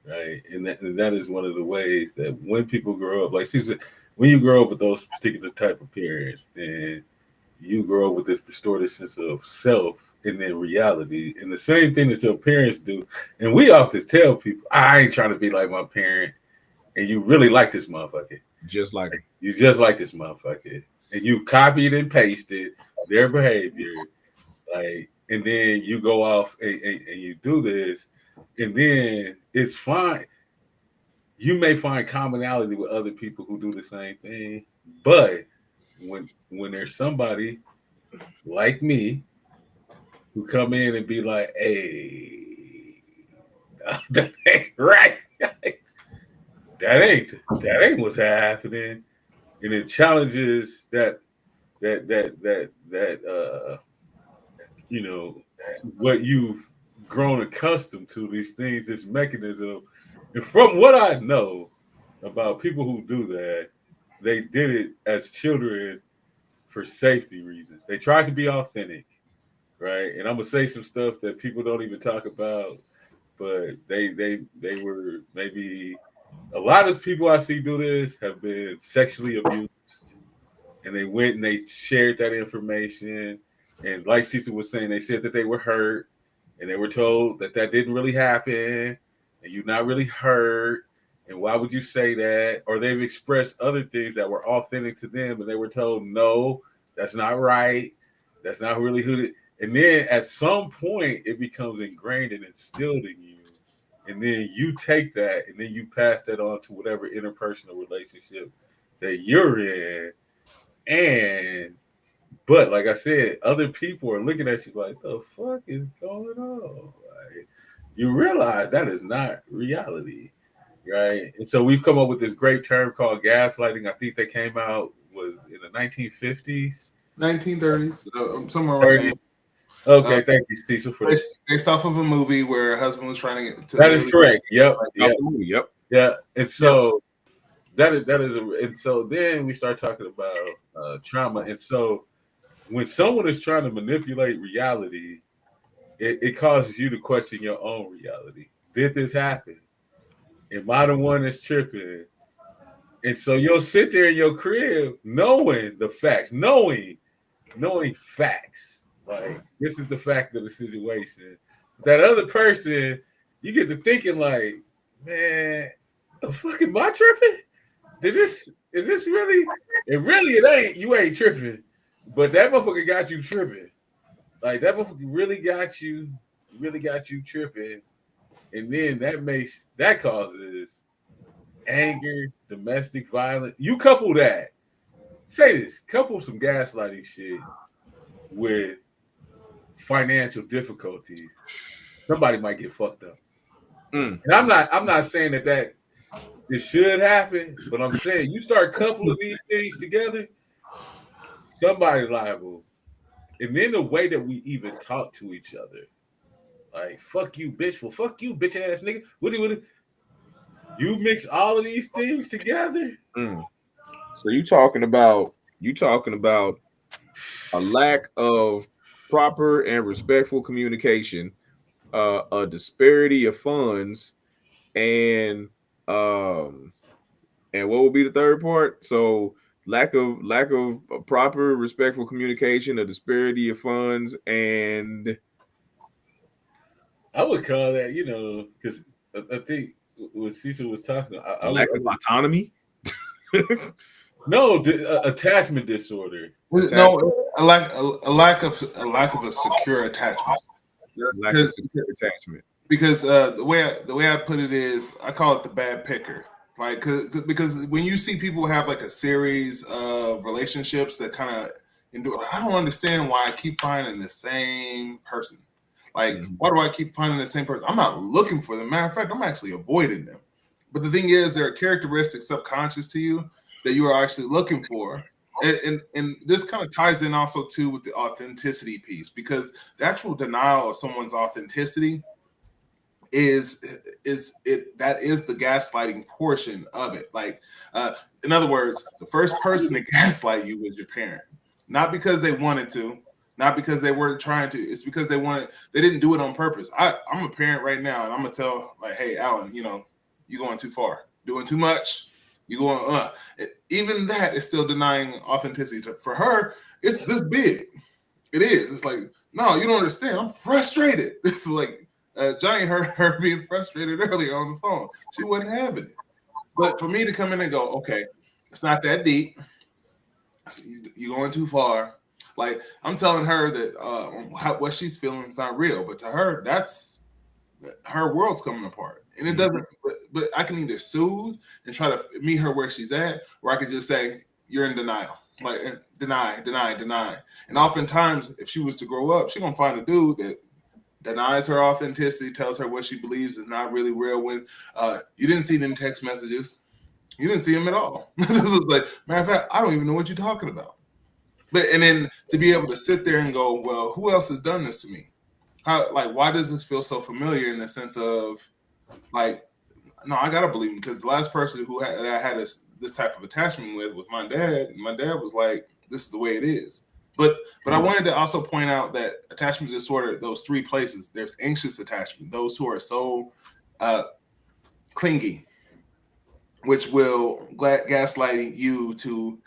right? And that is one of the ways that when people grow up, like Susan, when you grow up with those particular type of parents, then you grow up with this distorted sense of self and then reality. And the same thing that your parents do. And we often tell people, I ain't trying to be like my parent. And you really like this motherfucker. just like You just like this motherfucker. And you copied and pasted their behavior. Like, and then you go off and you do this. And then it's fine. You may find commonality with other people who do the same thing. But when there's somebody like me who come in and be like, "Hey, that ain't right. that ain't what's happening," and it challenges that what you've grown accustomed to, these things, this mechanism. And from what I know about people who do that, they did it as children for safety reasons. They tried to be authentic, right? And I'm gonna say some stuff that people don't even talk about, but they were maybe a lot of people I see do this have been sexually abused, and they went and they shared that information. And like Cecil was saying, they said that they were hurt, and they were told that didn't really happen, and you're not really hurt. And why would you say that? Or they've expressed other things that were authentic to them, and they were told, no, that's not right. That's not really who. And then at some point, it becomes ingrained and instilled in you. And then you take that and then you pass that on to whatever interpersonal relationship that you're in. And, but like I said, other people are looking at you like, the fuck is going on? Like, you realize that is not reality, right? And so we've come up with this great term called gaslighting. I think that came out was in the 1950s. 1930s, somewhere around there. Okay, thank you, Cecil, for this. Based off of a movie where a husband was trying to get to. That is correct. Yep. Yeah. And so that is and so then we start talking about trauma. And so when someone is trying to manipulate reality, it causes you to question your own reality. Did this happen? Am I the one that's tripping? And so you'll sit there in your crib knowing the facts, knowing facts. Like, this is the fact of the situation. That other person, you get to thinking like, man, the fuck am I tripping? Is this really? And really it ain't. You ain't tripping. But that motherfucker got you tripping. Like, that motherfucker really got you tripping. And then that causes anger, domestic violence. You couple some gaslighting shit with financial difficulties. Somebody might get fucked up. And I'm not saying that it should happen, but I'm saying you start coupling these things together, somebody liable. And then the way that we even talk to each other, like, fuck you, bitch. Well, fuck you, bitch ass nigga. What you mix all of these things together. So you talking about a lack of proper and respectful communication, a disparity of funds, and what would be the third part? So lack of proper respectful communication, a disparity of funds, and I would call that, because I think what Cecil was talking about, lack of autonomy. No, attachment disorder. No, a lack of a secure attachment. Lack of secure attachment. Because the way I put it is, I call it the bad picker. Like, because when you see people have like a series of relationships that kind of endure, I don't understand why I keep finding the same person. Like, why do I keep finding the same person? I'm not looking for them. Matter of fact, I'm actually avoiding them. But the thing is, there are characteristics subconscious to you that you are actually looking for. And this kind of ties in also too with the authenticity piece, because the actual denial of someone's authenticity is that is the gaslighting portion of it. Like, in other words, the first person to gaslight you was your parent, not because they wanted to, not because they weren't trying to. It's because they didn't do it on purpose. I'm a parent right now, and I'm gonna tell, like, hey, Alan, you're going too far, doing too much. You going even that is still denying authenticity. For her, it's this big. It is. It's like, no, you don't understand. I'm frustrated. It's like Johnny heard her being frustrated earlier on the phone. She wasn't having it. But for me to come in and go, okay, it's not that deep. You're going too far. Like, I'm telling her that what she's feeling is not real. But to her, that's her world's coming apart. And it doesn't, but I can either soothe and try to meet her where she's at, or I could just say, you're in denial. Like, deny. And oftentimes, if she was to grow up, she's going to find a dude that denies her authenticity, tells her what she believes is not really real. When you didn't see them text messages, you didn't see them at all. Like, matter of fact, I don't even know what you're talking about. And then to be able to sit there and go, well, who else has done this to me? Why does this feel so familiar, in the sense of, like, no, I gotta believe him, because the last person that I had this type of attachment with was my dad, and my dad was like, "This is the way it is." But I wanted to also point out that attachment disorder, those three places. There's anxious attachment, those who are so clingy, which will gaslighting you to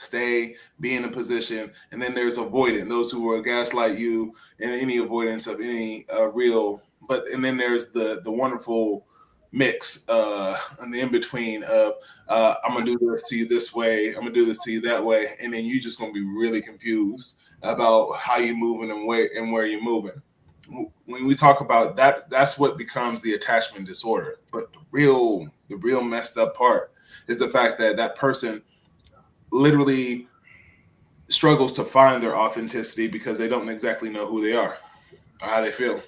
be in a position. And then there's avoidant, those who will gaslight you in any avoidance of any real. And then there's the wonderful mix and the in between of I'm gonna do this to you this way, I'm gonna do this to you that way, and then you're just gonna be really confused about how you're moving and where you're moving. When we talk about that, that's what becomes the attachment disorder. But the real messed up part is the fact that that person literally struggles to find their authenticity because they don't exactly know who they are or how they feel.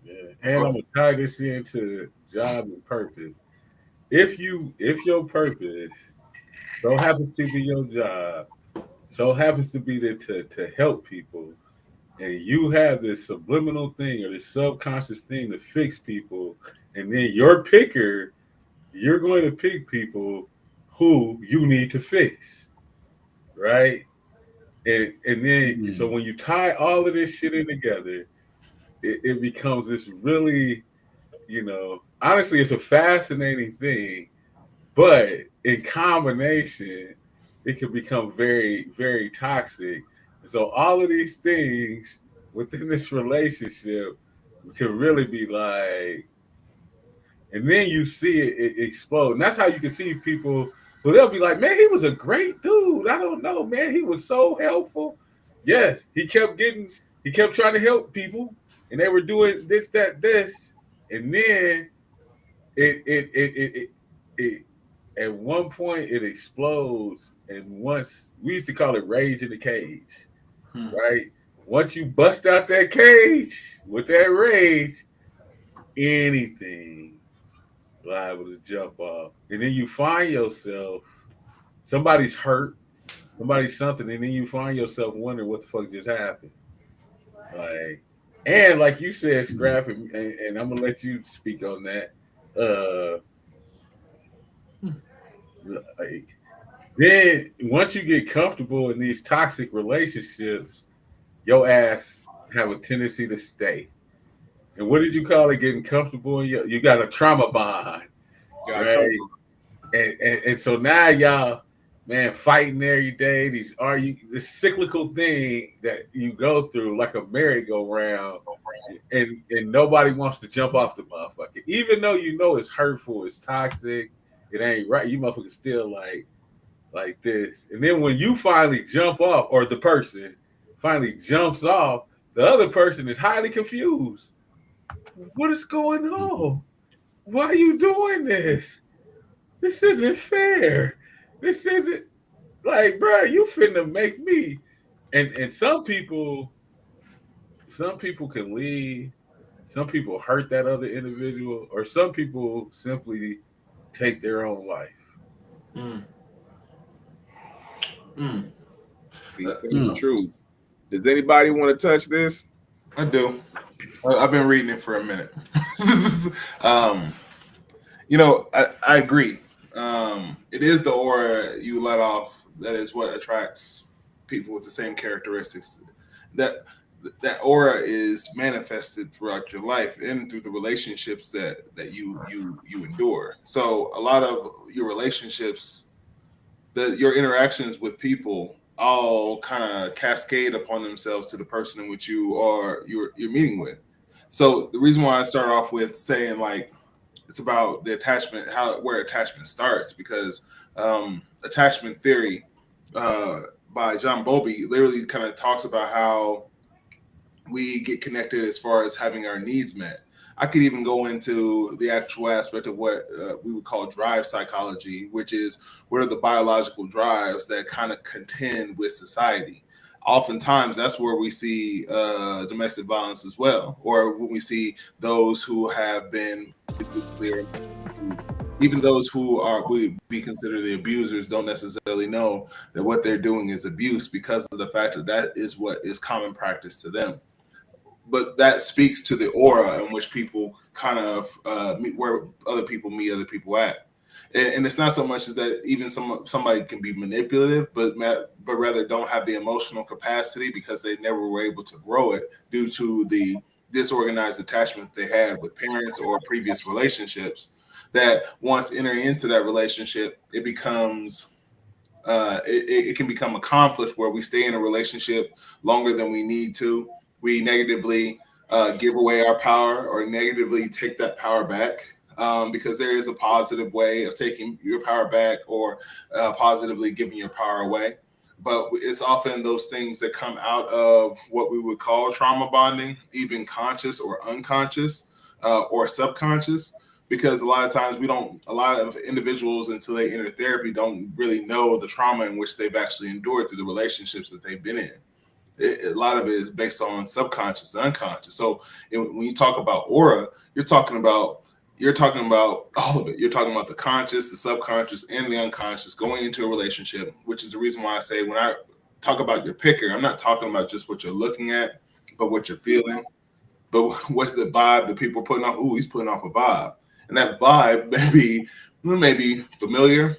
Yeah. And I'm gonna tie this into job and purpose. If your purpose so happens to be your job, so happens to be there to help people, and you have this subliminal thing or this subconscious thing to fix people, and then you're going to pick people who you need to fix, right? And then so when you tie all of this shit in together, it becomes this really, honestly, it's a fascinating thing, but in combination, it can become very, very toxic. So all of these things within this relationship can really be like, and then you see it explode. And that's how you can see people who they'll be like, man, he was a great dude. I don't know, man. He was so helpful. Yes, he kept trying to help people, and they were doing this, that, this. And then it at one point it explodes. And once we used to call it rage in the cage, right? Once you bust out that cage with that rage, anything liable to jump off. And then you find yourself, somebody's hurt, somebody's something, and then you find yourself wondering what the fuck just happened. Like, and like you said, Scrap, and I'm gonna let you speak on that. Like, then once you get comfortable in these toxic relationships, your ass have a tendency to stay. And what did you call it? Getting comfortable in you got a trauma bond, right? And so now y'all, man, fighting every day. This cyclical thing that you go through like a merry-go-round, and nobody wants to jump off the motherfucker, even though you know it's hurtful, it's toxic, it ain't right. You motherfuckers still like this, and then when you finally jump off, or the person finally jumps off, the other person is highly confused. What is going on? Why are you doing this? This isn't fair. This isn't like, bro, you finna make me. And some people can leave. Some people hurt that other individual, or some people simply take their own life. It's true. Does anybody want to touch this? I do. I've been reading it for a minute. I agree. It is the aura you let off that is what attracts people with the same characteristics. That aura is manifested throughout your life and through the relationships that you endure. So a lot of your relationships, your interactions with people, all kind of cascade upon themselves to the person in which you're meeting with. So the reason why I start off with saying like it's about the attachment, where attachment starts, because attachment theory by John Bowlby literally kind of talks about how we get connected as far as having our needs met. I could even go into the actual aspect of what we would call drive psychology, which is what are the biological drives that kind of contend with society. Oftentimes, that's where we see domestic violence as well, or when we see those who have been, even those who would be considered the abusers, don't necessarily know that what they're doing is abuse because of the fact that is what is common practice to them. But that speaks to the aura in which people kind of meet, where other people meet other people at. And it's not so much as that even somebody can be manipulative, but rather don't have the emotional capacity because they never were able to grow it due to the disorganized attachment they had with parents or previous relationships. That once entering into that relationship, it becomes it can become a conflict where we stay in a relationship longer than we need to. We negatively give away our power or negatively take that power back because there is a positive way of taking your power back or positively giving your power away. But it's often those things that come out of what we would call trauma bonding, even conscious or unconscious or subconscious, because a lot of times a lot of individuals until they enter therapy don't really know the trauma in which they've actually endured through the relationships that they've been in. A lot of it is based on subconscious and unconscious. So when you talk about aura, you're talking about all of it. You're talking about the conscious, the subconscious, and the unconscious going into a relationship, which is the reason why I say when I talk about your picker, I'm not talking about just what you're looking at, but what you're feeling. But what's the vibe that people are putting off? Ooh, he's putting off a vibe. And that vibe may be familiar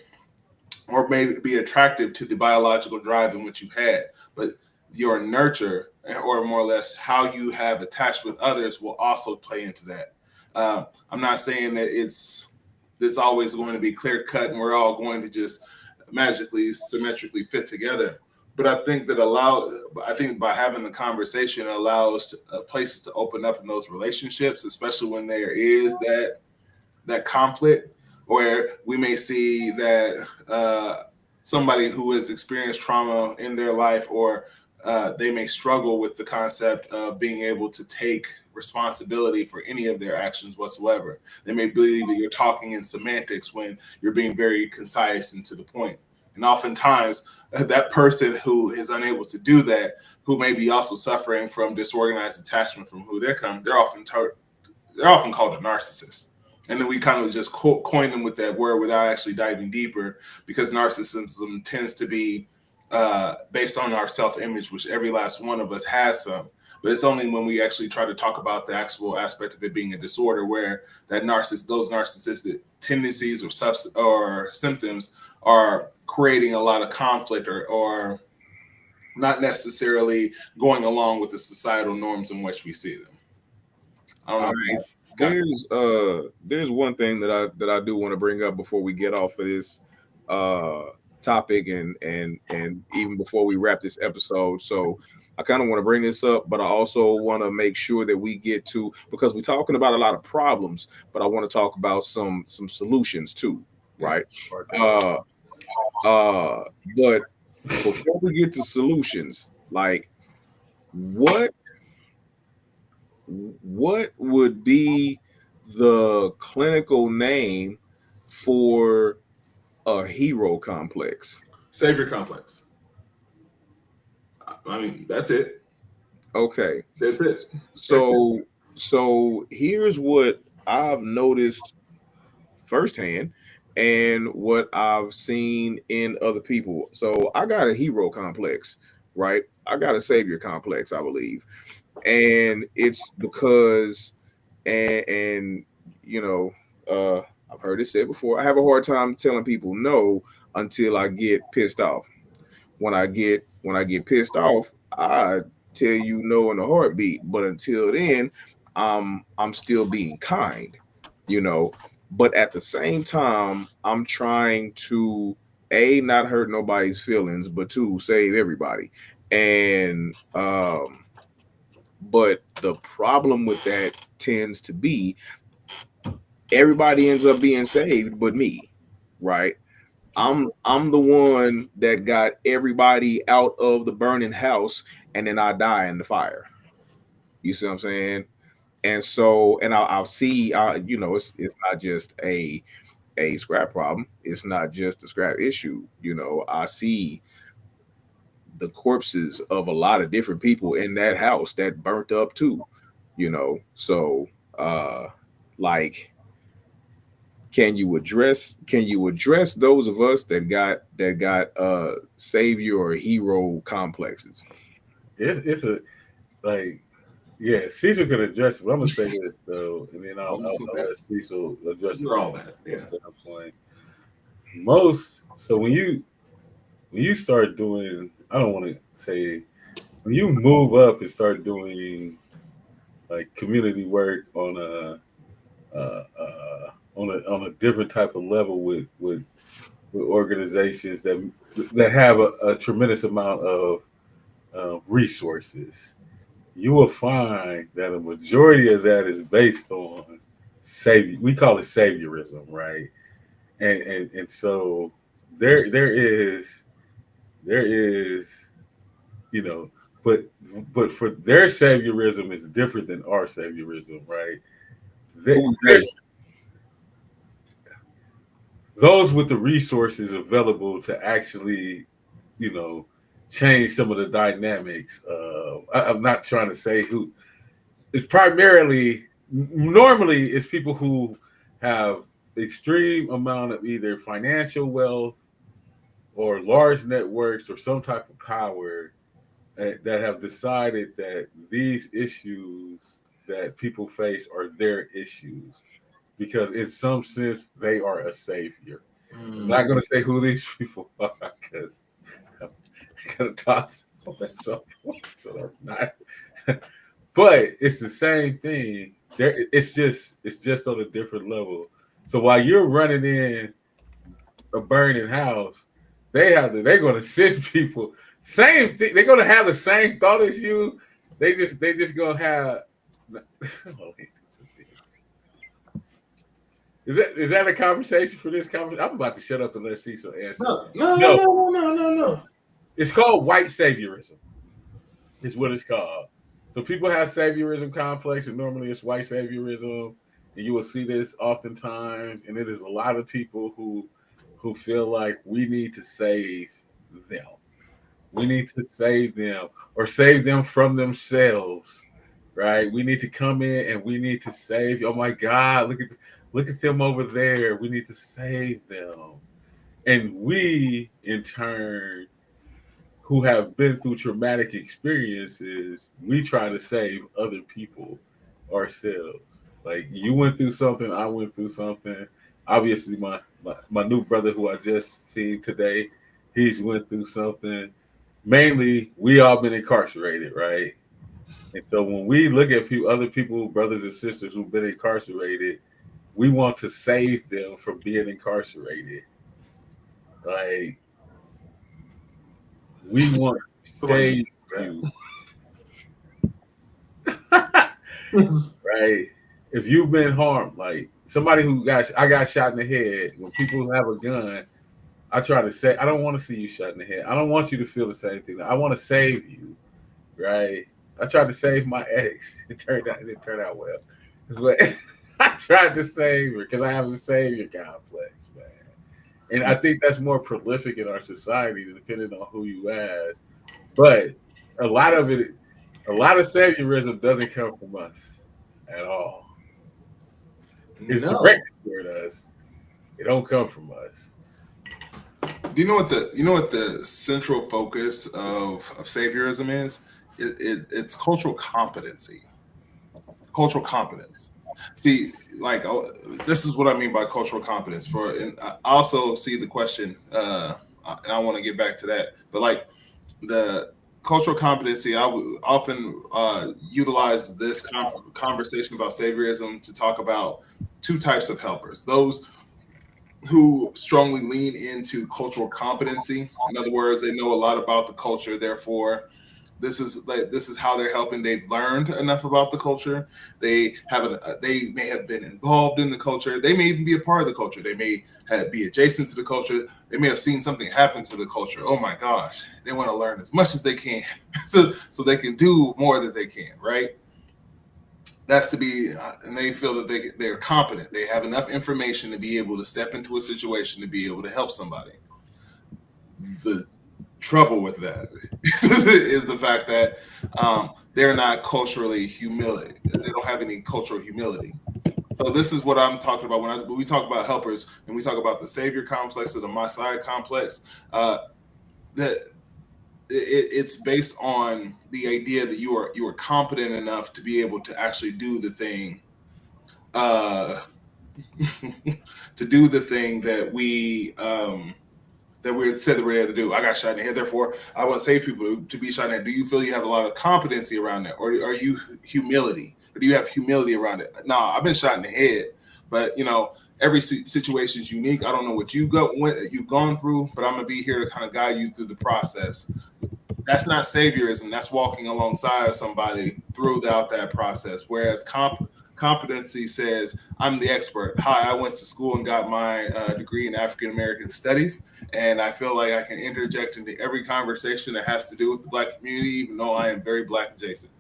or may be attractive to the biological drive in which you had. But your nurture, or more or less how you have attached with others, will also play into that. I'm not saying that it's always going to be clear cut and we're all going to just magically symmetrically fit together. But I think by having the conversation allows places to open up in those relationships, especially when there is that conflict, where we may see that somebody who has experienced trauma in their life, or they may struggle with the concept of being able to take responsibility for any of their actions whatsoever. They may believe that you're talking in semantics when you're being very concise and to the point. And oftentimes, that person who is unable to do that, who may be also suffering from disorganized attachment from who they're often called a narcissist. And then we kind of just coin them with that word without actually diving deeper, because narcissism tends to be based on our self-image, which every last one of us has some. But it's only when we actually try to talk about the actual aspect of it being a disorder, where those narcissistic tendencies or symptoms are creating a lot of conflict, or not necessarily going along with the societal norms in which we see them. I don't know. There's one thing that I do want to bring up before we get off of this topic, and even before we wrap this episode. So I kind of want to bring this up, but I also want to make sure that we get to, because we're talking about a lot of problems, but I want to talk about some solutions too, right? But before we get to solutions, like what would be the clinical name for a hero complex? Savior complex. I mean, that's it. Okay. That's it. So here's what I've noticed firsthand and what I've seen in other people. So I got a hero complex, right? I got a savior complex, I believe. And it's because and you know, I've heard it said before, I have a hard time telling people no until I get pissed off. When I get pissed off, I tell you no in a heartbeat. But until then, I'm still being kind, you know. But at the same time, I'm trying to not hurt nobody's feelings, but two, save everybody. And but the problem with that tends to be everybody ends up being saved but me, right? I'm the one that got everybody out of the burning house, and then I die in the fire. You see what I'm saying? And so, and I'll see, you know, it's not just a scrap problem. It's not just a scrap issue. You know, I see the corpses of a lot of different people in that house that burnt up too. You know, so like can you address those of us that got savior or hero complexes? It's a like yeah, Cecil can address it, but I'm gonna say this though, and then I'll let Cecil address You're all that. Yeah. Standpoint. So when you start doing, I don't want to say, when you move up and start doing like community work on a different type of level with organizations that have a tremendous amount of resources, you will find that a majority of that is based on savior. We call it saviorism, right? And so there is you know, but for their saviorism is different than our saviorism, right? There's those with the resources available to actually, you know, change some of the dynamics. I'm not trying to say who. It's primarily, normally, it's people who have extreme amount of either financial wealth or large networks or some type of power that have decided that these issues that people face are their issues because in some sense they are a savior. I'm not going to say who these people are because I'm going to toss So that's not. But it's the same thing. It's just on a different level. So while you're running in a burning house, they're going to send people. Same thing. They're going to have the same thought as you. They just going to have. Is that a conversation for this conversation? I'm about to shut up and let Cecil answer. No. It's called white saviorism. Is what it's called. So people have saviorism complex, and normally it's white saviorism, and you will see this oftentimes. And it is a lot of people who feel like we need to save them. We need to save them or save them from themselves, right? We need to come in and we need to save. Oh my God, look at them over there. We need to save them, and we in turn who have been through traumatic experiences, we try to save other people ourselves. Like you went through something, I went through something. Obviously, my new brother who I just seen today, he's went through something. Mainly, we all been incarcerated, right? And so when we look at other people, brothers and sisters who've been incarcerated, we want to save them from being incarcerated. Like we want to save you. Right? If you've been harmed, like somebody I got shot in the head, when people have a gun, I try to say, I don't want to see you shot in the head. I don't want you to feel the same thing. I want to save you, right? I tried to save my ex. It didn't turn out well. But I tried to save her because I have a savior complex, man. And I think that's more prolific in our society, depending on who you ask. But a lot of saviorism doesn't come from us at all. It's directed toward us. It don't come from us. Do you know what the central focus of saviorism is? It's cultural competency. Cultural competence. See, like this is what I mean by cultural competence. And I also see the question, and I want to get back to that. But like the cultural competency, I would often utilize this conversation about saviorism to talk about two types of helpers: those who strongly lean into cultural competency. In other words, they know a lot about the culture, therefore this is how they're helping. They've learned enough about the culture. They may have been involved in the culture. They may even be a part of the culture. They may be adjacent to the culture. They may have seen something happen to the culture. Oh my gosh, they want to learn as much as they can so they can do more than they can, right? That's to be, and they feel that they're competent. They have enough information to be able to step into a situation to be able to help somebody. The trouble with that is the fact that they're not culturally humility. They don't have any cultural humility. So this is what I'm talking about when we talk about helpers and we talk about the savior complex or the Messiah complex. That it's based on the idea that you are competent enough to be able to actually do the thing, to do the thing that we said that we're here to do. I got shot in the head, therefore I want to save people to be shot in the head. Do you feel you have a lot of competency around that, or are you humility, or do you have humility around it? No, I've been shot in the head, but every situation is unique. I don't know what you've gone through, but I'm gonna be here to kind of guide you through the process. That's not saviorism. That's walking alongside somebody throughout that process. Whereas competency says, I'm the expert. Hi, I went to school and got my degree in African American Studies, and I feel like I can interject into every conversation that has to do with the Black community, even though I am very Black adjacent.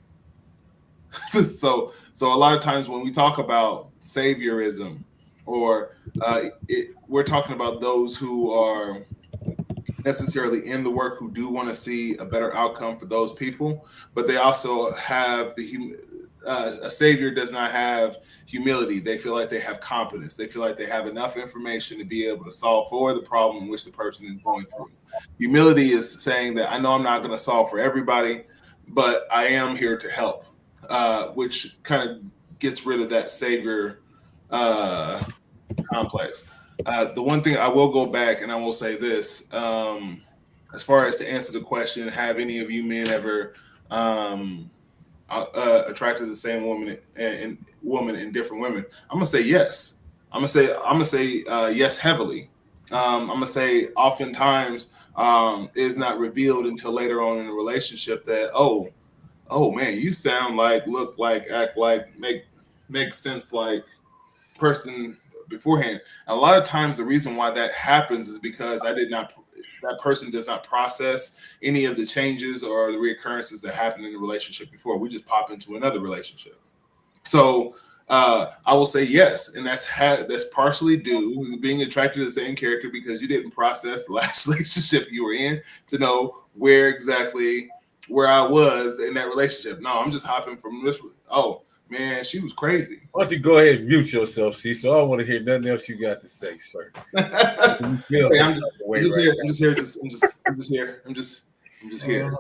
So a lot of times when we talk about saviorism, or we're talking about those who are necessarily in the work, who do want to see a better outcome for those people, but they also have a savior does not have humility. They feel like they have competence. They feel like they have enough information to be able to solve for the problem in which the person is going through. Humility is saying that I know I'm not going to solve for everybody, but I am here to help, which kind of gets rid of that savior complex. The one thing I will go back and I will say this, as far as to answer the question, have any of you men ever attracted the same woman in different women? I'm gonna say yes. I'm gonna say yes heavily. I'm gonna say oftentimes it is not revealed until later on in the relationship that oh man, you sound like, look like, act like, make sense like person beforehand. A lot of times the reason why that happens is because that person does not process any of the changes or the reoccurrences that happened in the relationship before. We just pop into another relationship. So I will say yes, and that's partially due to being attracted to the same character because you didn't process the last relationship you were in to know where I was in that relationship. No, I'm just hopping from this. Oh man, she was crazy. Why don't you go ahead and mute yourself, see? So I don't want to hear nothing else you got to say, sir. I'm just here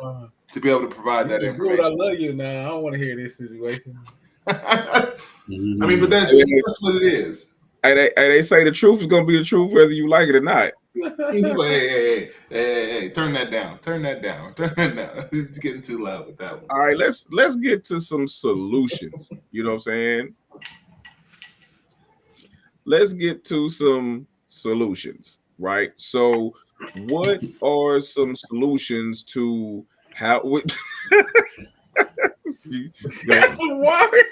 to be able to provide that information. I love you now. I don't want to hear this situation. I mean, but that's what it is. They say the truth is gonna be the truth whether you like it or not. He's like, hey, turn that down. It's getting too loud with that one. All right, let's get to some solutions. You know what I'm saying? Let's get to some solutions, right? So, what are some solutions to how? That's some water.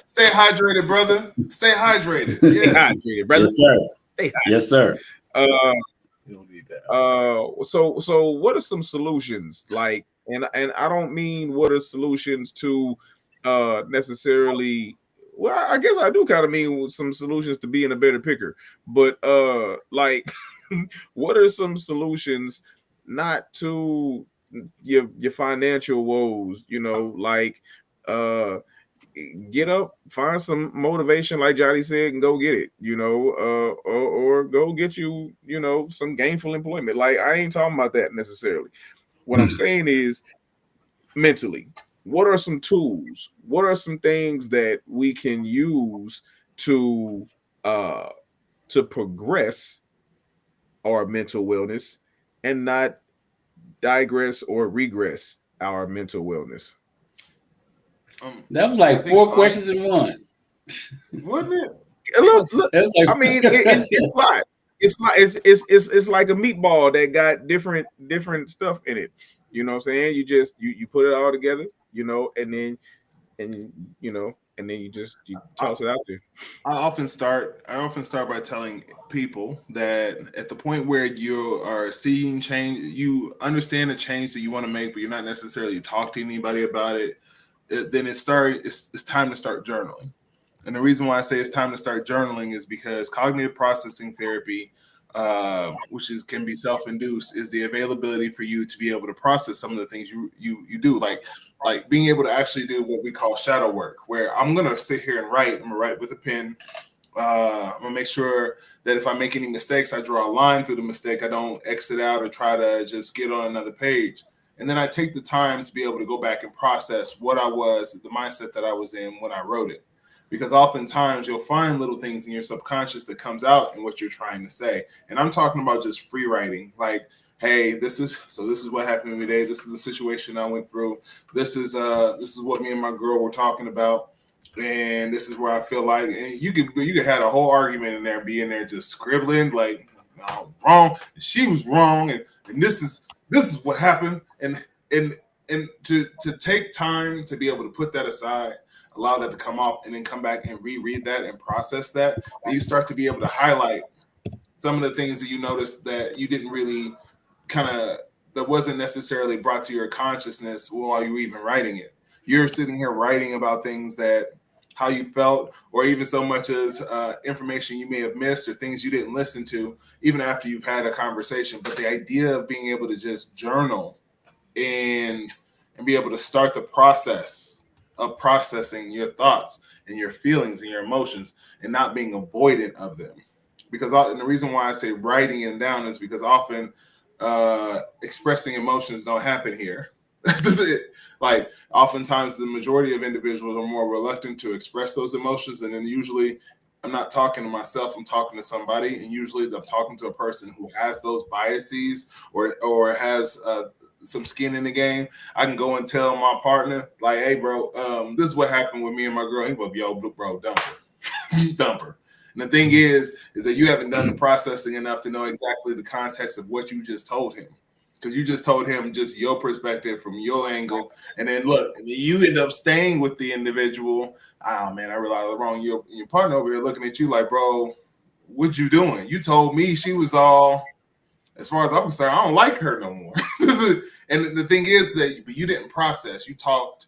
Stay hydrated, brother. Stay hydrated. Yes. Stay hydrated, brother. Yes, sir. Stay hydrated. Yes, sir. You don't need that. So what are some solutions like? And I don't mean what are solutions to necessarily. Well, I guess I do kind of mean some solutions to being a better picker, but like, what are some solutions not to your financial woes? You know, like get up, find some motivation, like Johnny said, and go get it. You know, or go get you some gainful employment. Like I ain't talking about that necessarily. What I'm saying is mentally. What are some tools? What are some things that we can use to progress our mental wellness and not digress or regress our mental wellness? That was like 4 questions in one. Wasn't it? Look. I mean, it's a lot. It's like a meatball that got different stuff in it. You know what I'm saying? You just you put it all together, and then you toss it out there. I often start by telling people that at the point where you are seeing change, you understand the change that you want to make, but you're not necessarily talking to anybody about it. Then it's time to start journaling. And the reason why I say it's time to start journaling is because cognitive processing therapy, which can be self-induced, is the availability for you to be able to process some of the things you do, like being able to actually do what we call shadow work, where I'm going to sit here and write. I'm going to write with a pen. I'm going to make sure that if I make any mistakes, I draw a line through the mistake. I don't exit out or try to just get on another page. And then I take the time to be able to go back and process what I was, the mindset that I was in when I wrote it. Because oftentimes you'll find little things in your subconscious that comes out in what you're trying to say. And I'm talking about just free writing, like, hey, this is what happened to me today. This is the situation I went through. This is what me and my girl were talking about. And this is where I feel like, and you could have a whole argument in there, be in there just scribbling, like, no, wrong. And she was wrong. And this is what happened. And to take time to be able to put that aside, allow that to come off, and then come back and reread that and process that, and you start to be able to highlight some of the things that you noticed that you didn't really that wasn't necessarily brought to your consciousness while you were even writing it. You're sitting here writing about things that how you felt, or even so much as information you may have missed or things you didn't listen to, even after you've had a conversation. But the idea of being able to just journal and be able to start the process of processing your thoughts and your feelings and your emotions and not being avoidant of them. And the reason why I say writing them down is because often expressing emotions don't happen here. Like oftentimes the majority of individuals are more reluctant to express those emotions, and then usually I'm not talking to myself, I'm talking to somebody, and usually I'm talking to a person who has those biases or has some skin in the game. I can go and tell my partner, like, hey, bro, this is what happened with me and my girl. He go, yo, bro, dump her. Dump her. And the thing is that you haven't done the processing enough to know exactly the context of what you just told him. Because you just told him just your perspective from your angle. And then look, and then you end up staying with the individual. Oh, man, I realized I was wrong. Your partner over here looking at you like, bro, what you doing? You told me she was all, as far as I'm concerned, I don't like her no more. And the thing is that you didn't process. You talked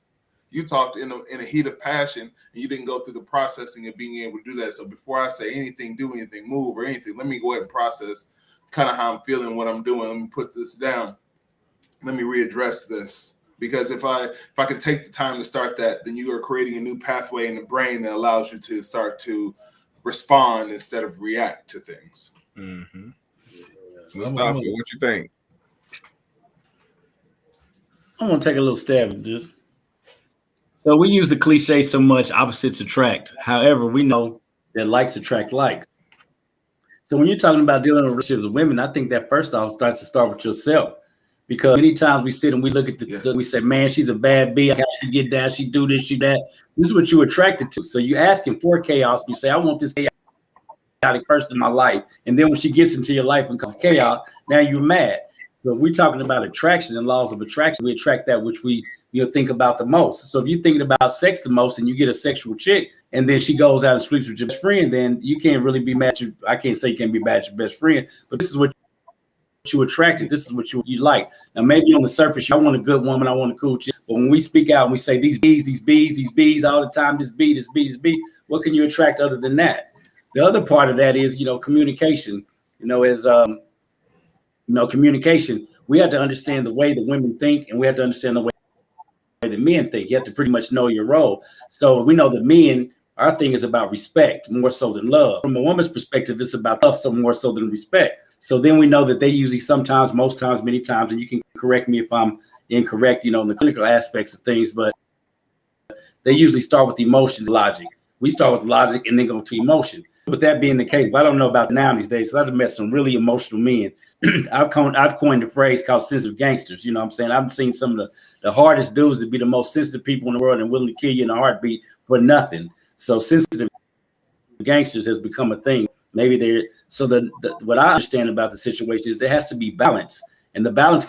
in a heat of passion, and you didn't go through the processing of being able to do that. So before I say anything, do anything, move or anything, let me go ahead and process kind of how I'm feeling, what I'm doing. Let me put this down. Let me readdress this. Because if I can take the time to start that, then you are creating a new pathway in the brain that allows you to start to respond instead of react to things. Mm-hmm. Mustafa, what you think? I want to take a little stab at this. So we use the cliche so much, opposites attract. However, we know that likes attract likes. So when you're talking about dealing with relationships with women, I think that first off starts with yourself. Because many times we sit and we look at we say, man, she's a bad bee. I got to get down. She do this, she that. This is what you're attracted to. So you asking for chaos. You say, I want this chaotic person in my life. And then when she gets into your life and causes chaos, now you're mad. So if we're talking about attraction and laws of attraction, we attract that which we think about the most. So if you're thinking about sex the most and you get a sexual chick and then she goes out and sleeps with your best friend, then you can't really be mad at I can't say you can't be mad at your best friend, but this is what you attracted. This is what you like. Now, maybe on the surface, I want a good woman, I want a cool chick. But when we speak out and we say these bees all the time, this bee, what can you attract other than that? The other part of that is, communication. Communication. We have to understand the way the women think, and we have to understand the way the men think. You have to pretty much know your role. So we know that men, our thing is about respect more so than love. From a woman's perspective, it's about love so more so than respect. So then we know that they usually sometimes, most times, many times, and you can correct me if I'm incorrect, in the clinical aspects of things, but they usually start with emotions, logic. We start with logic and then go to emotion. With that being the case, I don't know about now these days. I've met some really emotional men. I've coined a phrase called sensitive gangsters. You know what I'm saying? I've seen some of the hardest dudes to be the most sensitive people in the world and willing to kill you in a heartbeat for nothing. So sensitive gangsters has become a thing. Maybe they're what I understand about the situation is there has to be balance, and the balance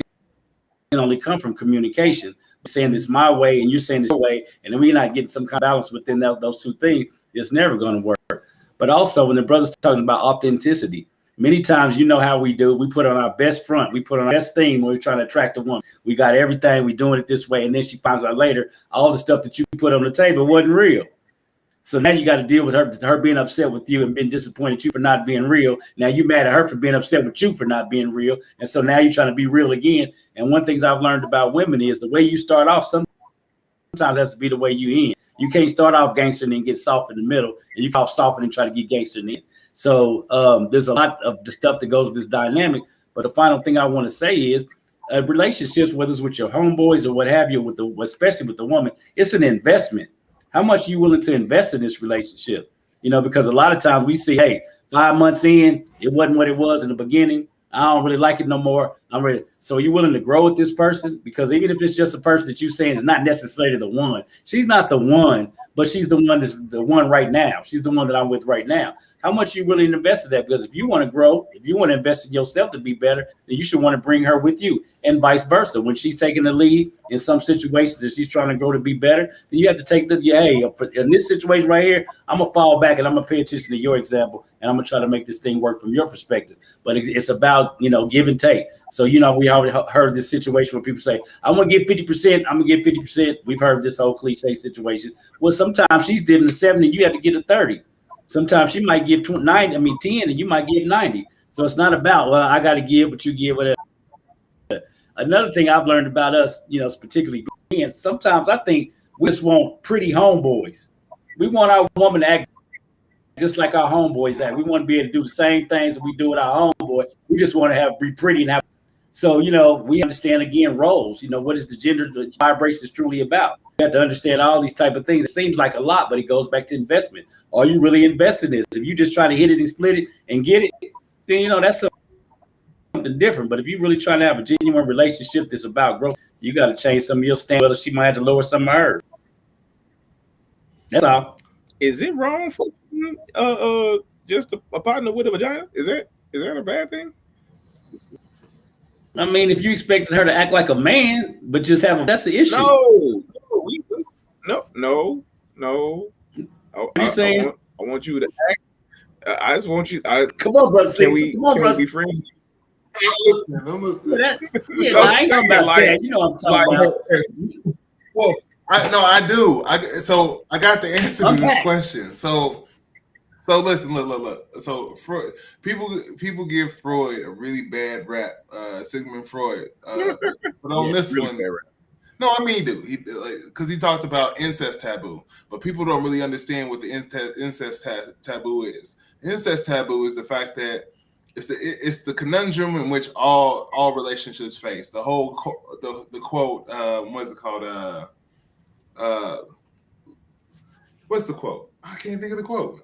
can only come from communication. I'm saying this my way and you're saying this your way, and then we're not getting some kind of balance within those two things, it's never going to work. But also when the brother's talking about authenticity, many times how we do, we put on our best front, we put on our best theme when we're trying to attract a woman. We got everything, we're doing it this way, and then she finds out later all the stuff that you put on the table wasn't real. So now you got to deal with her being upset with you and being disappointed at you for not being real. Now you mad at her for being upset with you for not being real. And so now you're trying to be real again. And one thing I've learned about women is the way you start off sometimes has to be the way you end. You can't start off gangster and then get soft in the middle, and you come off soft and try to get gangster in the end. So there's a lot of the stuff that goes with this dynamic. But the final thing I want to say is relationships, whether it's with your homeboys or what have you, especially with the woman, it's an investment. How much are you willing to invest in this relationship? Because a lot of times we see, hey, 5 months in, it wasn't what it was in the beginning. I don't really like it no more. I'm ready. So are you willing to grow with this person? Because even if it's just a person that you're saying is not necessarily the one, she's not the one, but she's the one that's the one right now. She's the one that I'm with right now. How much are you willing to invest in that? Because if you want to grow, if you want to invest in yourself to be better, then you should want to bring her with you, and vice versa. When she's taking the lead in some situations that she's trying to grow to be better, then you have to take hey, in this situation right here, I'm going to fall back and I'm going to pay attention to your example, and I'm going to try to make this thing work from your perspective. But it's about, give and take. So, we already heard this situation where people say, I'm going to get 50%, I'm going to get 50%. We've heard this whole cliche situation. Well, sometimes she's giving the 70, you have to get a 30. Sometimes she might give 10, and you might give 90. So it's not about, well, I got to give, but you give whatever. Another thing I've learned about us, particularly men, sometimes I think we just want pretty homeboys. We want our woman to act just like our homeboys act. We want to be able to do the same things that we do with our homeboy. We just want to be pretty and have. So, we understand, again, roles. What is the gender the vibration is truly about? You have to understand all these type of things. It seems like a lot, but it goes back to investment. Are you really investing in this? If you just try to hit it and split it and get it, then, that's something different. But if you're really trying to have a genuine relationship that's about growth, you got to change some of your standards. She might have to lower some of hers. That's all. Is it wrong for just a partner with a vagina? Is that a bad thing? I mean, if you expected her to act like a man, but just that's the issue. No. What are you saying? I want you to act. I just want you. Come on, brother. Can we be friends? I ain't talking about that. You know what I'm talking about. Well, I do. So I got the answer to this question. So listen, look. So Freud, people give Freud a really bad rap. Sigmund Freud. But on this really one, no, I mean he do. Because he talked about incest taboo, but people don't really understand what the incest taboo is. Incest taboo is the fact that it's the conundrum in which all relationships face. The whole the quote. What is it called? What's the quote? I can't think of the quote.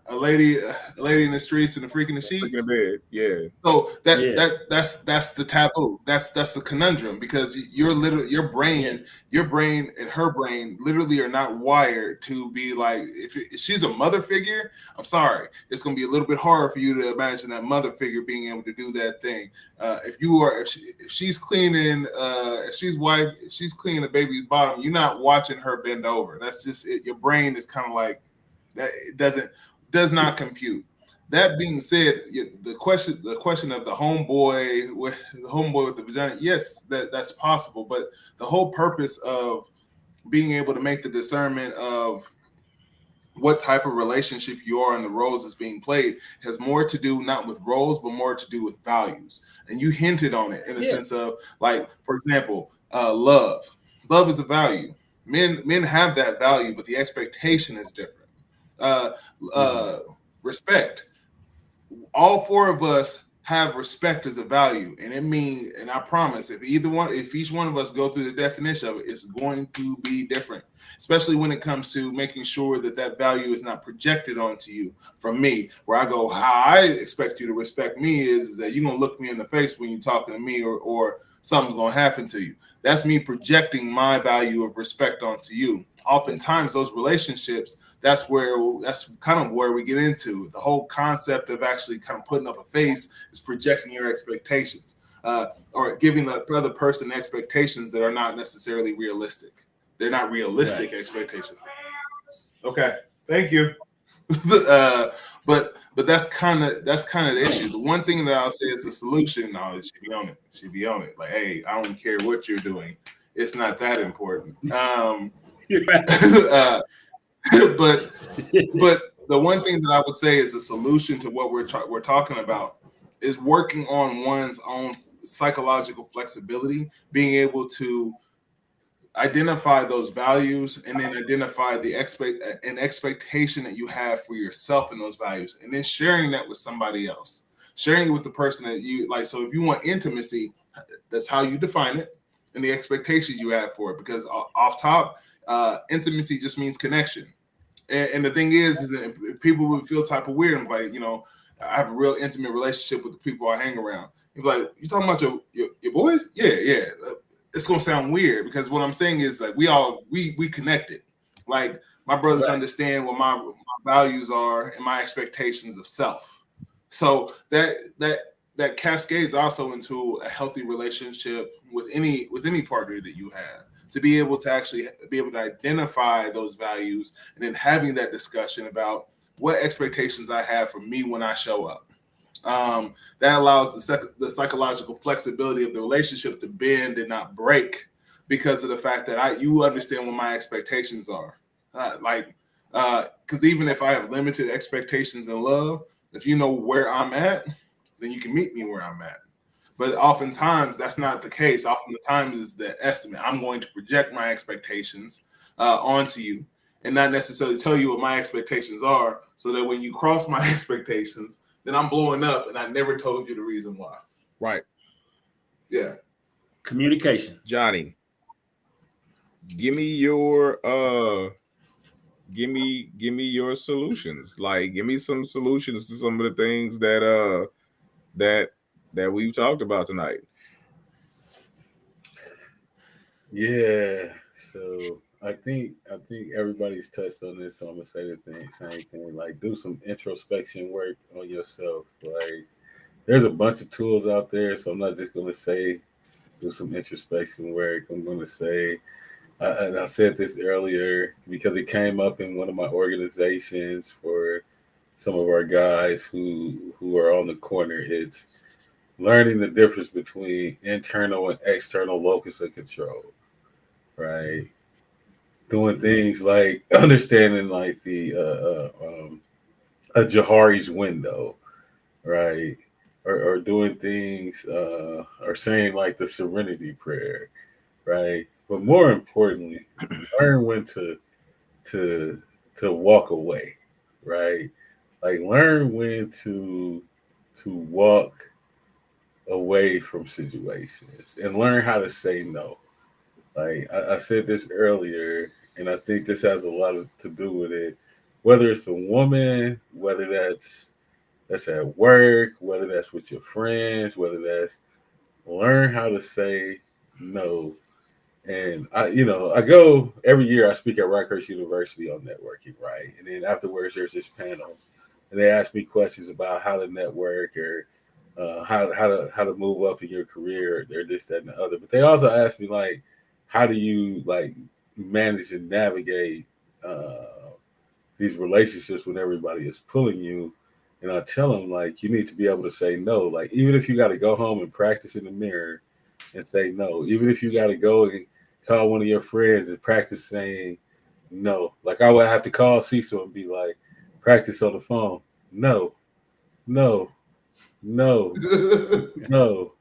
A lady in the streets and a freak in the sheets. In bed. Yeah. So that's the taboo. That's the conundrum, because your brain and her brain literally are not wired to be like, if she's a mother figure, I'm sorry, it's gonna be a little bit hard for you to imagine that mother figure being able to do that thing. If she's cleaning she's cleaning a baby's bottom, you're not watching her bend over. That's just it. Your brain is kind of like that. It does not compute. That being said, the question of the homeboy with the vagina, yes, that's possible. But the whole purpose of being able to make the discernment of what type of relationship you are and the roles that's being played has more to do not with roles, but more to do with values. And you hinted on it in a sense of, like, for example, love. Love is a value. Men have that value, but the expectation is different. Respect. All four of us have respect as a value, and I promise, if each one of us go through the definition of it, it's going to be different, especially when it comes to making sure that value is not projected onto you from me, where I go, how I expect you to respect me is that you're going to look me in the face when you're talking to me, or something's going to happen to you. That's me projecting my value of respect onto you. Oftentimes those relationships, that's kind of where we get into the whole concept of actually kind of putting up a face is projecting your expectations, or giving the other person expectations that are not necessarily realistic. They're not realistic expectations. Okay, thank you. But that's kind of the issue. The one thing that I'll say is the solution. No, it should be on it. It should be on it. Like, hey, I don't care what you're doing. It's not that important. But the one thing that I would say is a solution to what we're talking about is working on one's own psychological flexibility, being able to identify those values, and then identify an expectation that you have for yourself in those values, and then sharing that with somebody else, sharing it with the person that you like. So if you want intimacy, that's how you define it, and the expectations you have for it. Because off top, intimacy just means connection. And the thing is that people would feel type of weird. I'm like, I have a real intimate relationship with the people I hang around. You're like, you talking about your boys? Yeah. It's gonna sound weird, because what I'm saying is, like, we connected. Like, my brothers understand what my values are and my expectations of self. So that cascades also into a healthy relationship with any partner that you have, to be able to actually be able to identify those values, and then having that discussion about what expectations I have from me when I show up. That allows the psychological flexibility of the relationship to bend and not break, because of the fact that you understand what my expectations are. Because even if I have limited expectations in love, if you know where I'm at, then you can meet me where I'm at. But oftentimes that's not the case. Oftentimes is the estimate. I'm going to project my expectations onto you, and not necessarily tell you what my expectations are, so that when you cross my expectations, then I'm blowing up, and I never told you the reason why. Right. Yeah. Communication. Johnny, give me your give me your solutions. Like, give me some solutions to some of the things that we've talked about tonight. Yeah. So I think everybody's touched on this. So I'm gonna say same thing. Like, do some introspection work on yourself. Like, there's a bunch of tools out there. So I'm not just gonna say do some introspection work. I'm gonna say, and I said this earlier because it came up in one of my organizations for some of our guys who are on the corner. It's learning the difference between internal and external locus of control, right? Doing things like understanding like the a Jahari's window, right? Or doing things or saying like the serenity prayer, right? But more importantly, learn when to to walk away, right? Like, learn when to walk away from situations and learn how to say no. Like, I said this earlier, and I think this has a lot to do with it. Whether it's a woman, whether that's at work, whether that's with your friends, whether that's learn how to say no. And I go every year. I speak at Rutgers University on networking, right? And then afterwards, there's this panel, and they ask me questions about how to network or how to move up in your career or this, that, and the other. But they also ask me like, how do you like manage and navigate these relationships when everybody is pulling you? And I tell them like, you need to be able to say no. Like, even if you got to go home and practice in the mirror and say no, even if you got to go and call one of your friends and practice saying no. Like, I would have to call Cecil and be like, practice on the phone. No, no, no, no.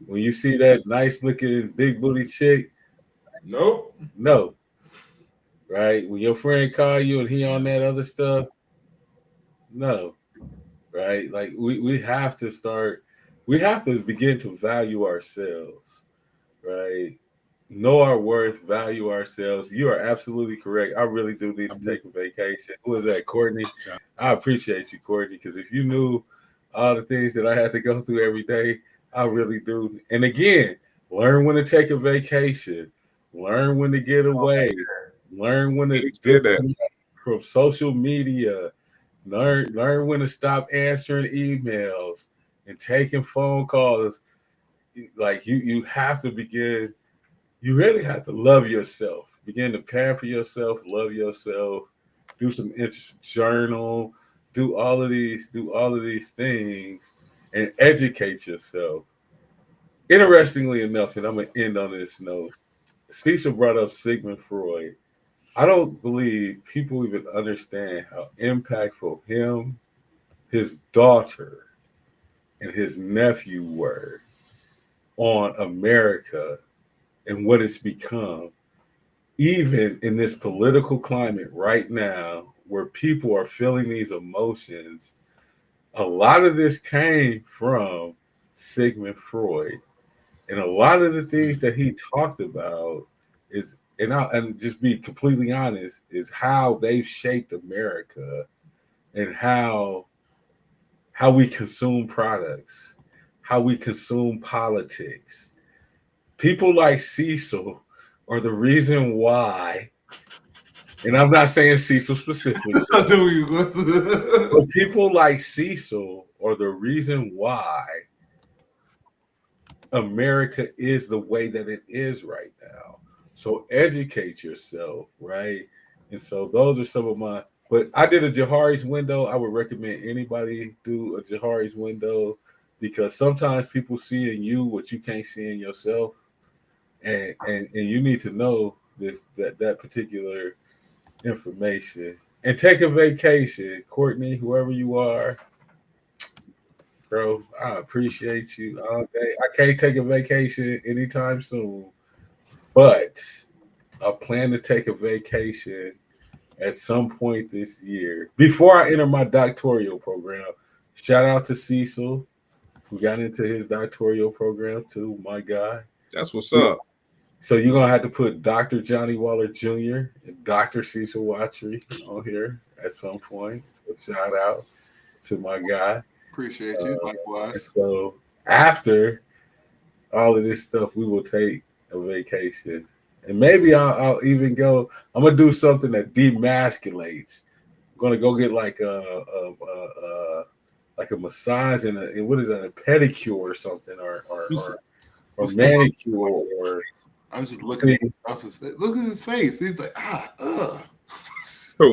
When you see that nice looking big booty chick, Nope. no. Right? When your friend call you and he on that other stuff, no. Right? Like, we have to we have to begin to value ourselves, right? Know our worth, value ourselves. You are absolutely correct. I really do need to take a vacation. Who is that, Courtney? I appreciate you, Courtney, because if you knew all the things that I had to go through every day, I really do. And again, learn when to take a vacation, learn when to get away, learn when to He said that. disconnect from social media, learn when to stop answering emails and taking phone calls. Like, you have to begin. You really have to love yourself. Begin to pamper yourself, love yourself, do some journal, do all of these things, and educate yourself. Interestingly enough, and I'm gonna end on this note, Cecil brought up Sigmund Freud. I don't believe people even understand how impactful him, his daughter, and his nephew were on America and what it's become, even in this political climate right now where people are feeling these emotions. A lot of this came from Sigmund Freud. And a lot of the things that he talked about is, and just be completely honest, is how they've shaped America and how we consume products, how we consume politics. People like Cecil are the reason why, and I'm not saying Cecil specifically, but people like Cecil are the reason why America is the way that it is right now. So educate yourself, right? And so those are some of my. But I did a Jahari's window. I would recommend anybody do a Jahari's window because sometimes people see in you what you can't see in yourself, and you need to know that particular information and take a vacation. Courtney, whoever you are, bro, I appreciate you all day. I can't take a vacation anytime soon, but I plan to take a vacation at some point this year before I enter my doctoral program. Shout out to Cecil, We got into his doctoral program too, my guy. That's what's up. So you're gonna have to put Dr. Johnny Waller Jr. and Dr. Cecil Watry on here at some point. So shout out to my guy. Appreciate you. And Likewise. so after all of this stuff, we will take a vacation, and maybe I'll even go. I'm gonna do something that demasculates. I'm gonna go get like a massage and what is that, a pedicure or something, or manicure or. I'm just looking off his face. Look at his face. He's like, Oh,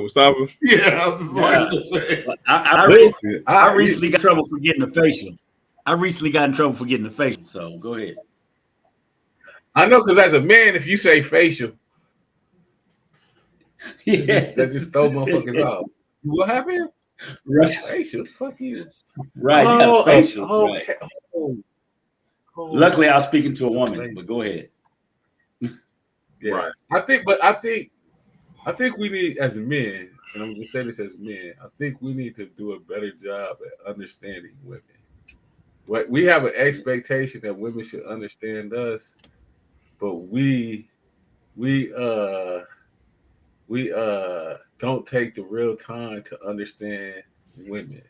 stop him. Yeah, I was just watching his face. I recently got in trouble for getting a facial. So go ahead. I know, because as a man, if you say facial, Yeah, that just throw motherfuckers off. What happened? Right. Facial? Fuck you. Right. Oh, facial. okay. Right. Oh. Luckily, I was speaking to a woman, but go ahead. Yeah. Right. I think we need, as men, and I'm just saying this as men, I think we need to do a better job at understanding women. We have an expectation that women should understand us, but we don't take the real time to understand women.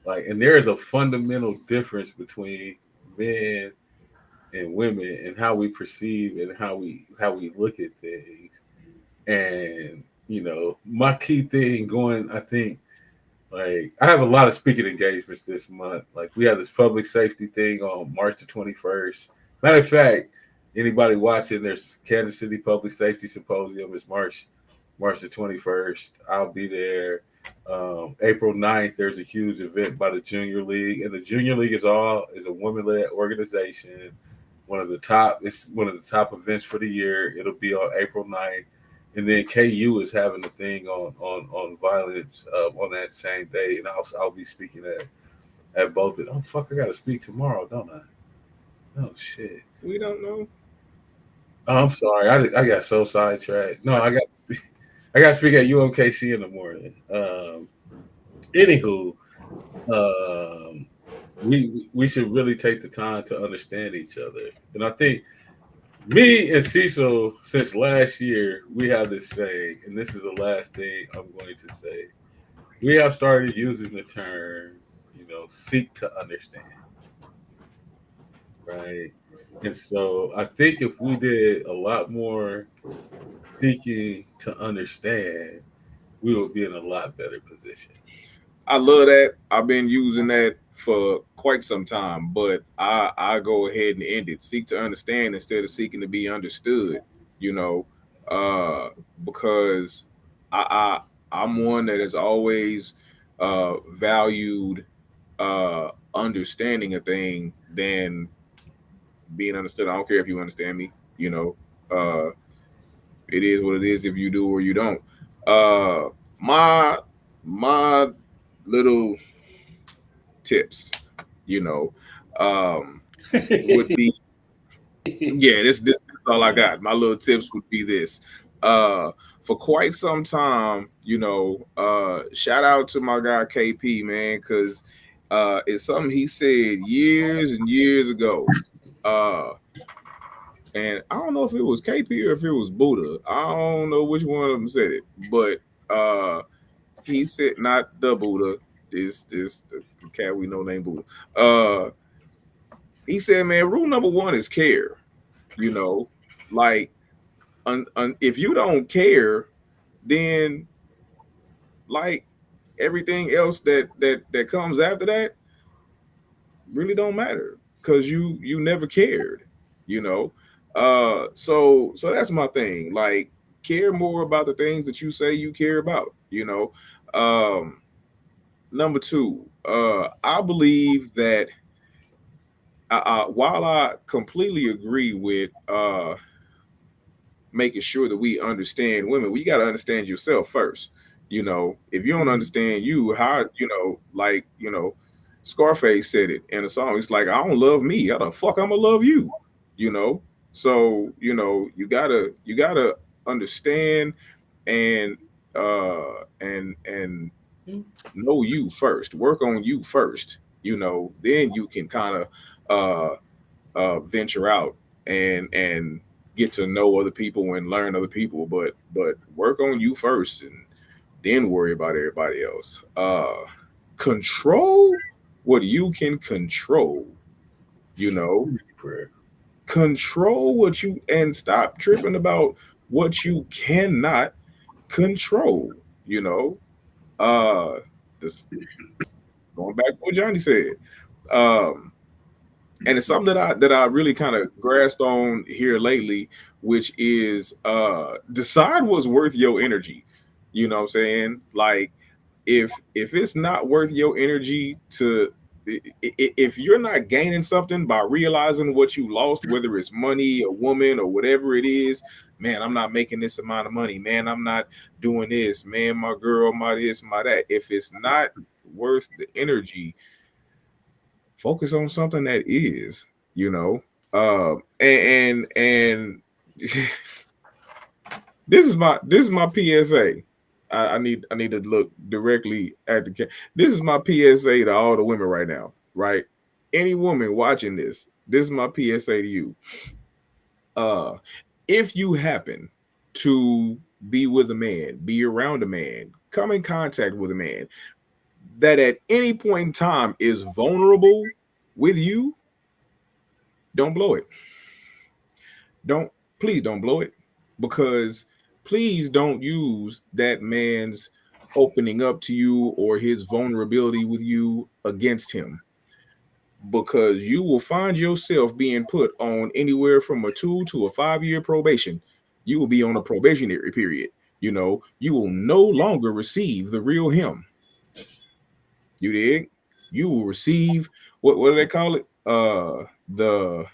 Like, and there is a fundamental difference between men and women and how we perceive and how we look at things. And my key thing going, I think, like, I have a lot of speaking engagements this month. Like, we have this public safety thing on March the 21st. Matter of fact, anybody watching, there's Kansas City Public Safety Symposium. It's March the 21st. I'll be there. April 9th, there's a huge event by the Junior League, and the Junior League is a women-led organization. It's one of the top events for the year. It'll be on April 9th. And then KU is having a thing on violence on that same day, and I'll be speaking at both of them. Oh fuck, I gotta speak tomorrow, don't I? Oh shit. We don't know. Oh, I'm sorry, I got so sidetracked. No, I got to speak at UMKC in the morning. Anywho, we should really take the time to understand each other, and I think. Me and Cecil, since last year, we have this saying, and this is the last thing I'm going to say. We have started using the term, seek to understand, right? And so I think if we did a lot more seeking to understand, we would be in a lot better position. I love that. I've been using that for quite some time, but I go ahead and end it. Seek to understand instead of seeking to be understood. Because I'm one that has always valued understanding a thing than being understood. I don't care if you understand me. It is what it is. If you do or you don't. My little tips, would be this all I got. My little tips would be this. For quite some time, shout out to my guy KP, man, because it's something he said years and years ago. And I don't know if it was KP or if it was Buddha. I don't know which one of them said it, but he said, not the Buddha, this the cat we know named Buddha. He said, man, rule number one is care. Like if you don't care, then like everything else that comes after that really don't matter because you never cared. So that's my thing. Like, care more about the things that you say you care about. Number two, I believe that while I completely agree with making sure that we understand women, we got to understand yourself first. If you don't understand you, how, Scarface said it in a song. It's like, I don't love me. How the fuck I'm gonna love you? So, you gotta understand and know you first. Work on you first. then you can kind of venture out and get to know other people and learn other people, but work on you first and then worry about everybody else. Control what you can control, you know, Prayer. control what you and stop tripping about what you cannot control, you know. This going back to what Johnny said. Um and it's something that I really kind of grasped on here lately, which is decide what's worth your energy. You know what I'm saying? Like if it's not worth your energy to if you're not gaining something by realizing what you lost, whether it's money, a woman, or whatever it is, man, I'm not making this amount of money, man, I'm not doing this, man, my girl, my this, my that. If it's not worth the energy, focus on something that is, you know. And this is my PSA. I need to look directly at the this is my PSA to all the women right now, right? Any woman watching this is my PSA to you. Uh if you happen to be with a man, be around a man, come in contact with a man that at any point in time is vulnerable with you, don't blow it. Don't Please don't blow it, because please don't use that man's opening up to you or his vulnerability with you against him, because you will find yourself being put on anywhere from a 2 to 5 year probation. You will be on a probationary period. You will no longer receive the real him. You dig? You will receive what do they call it? The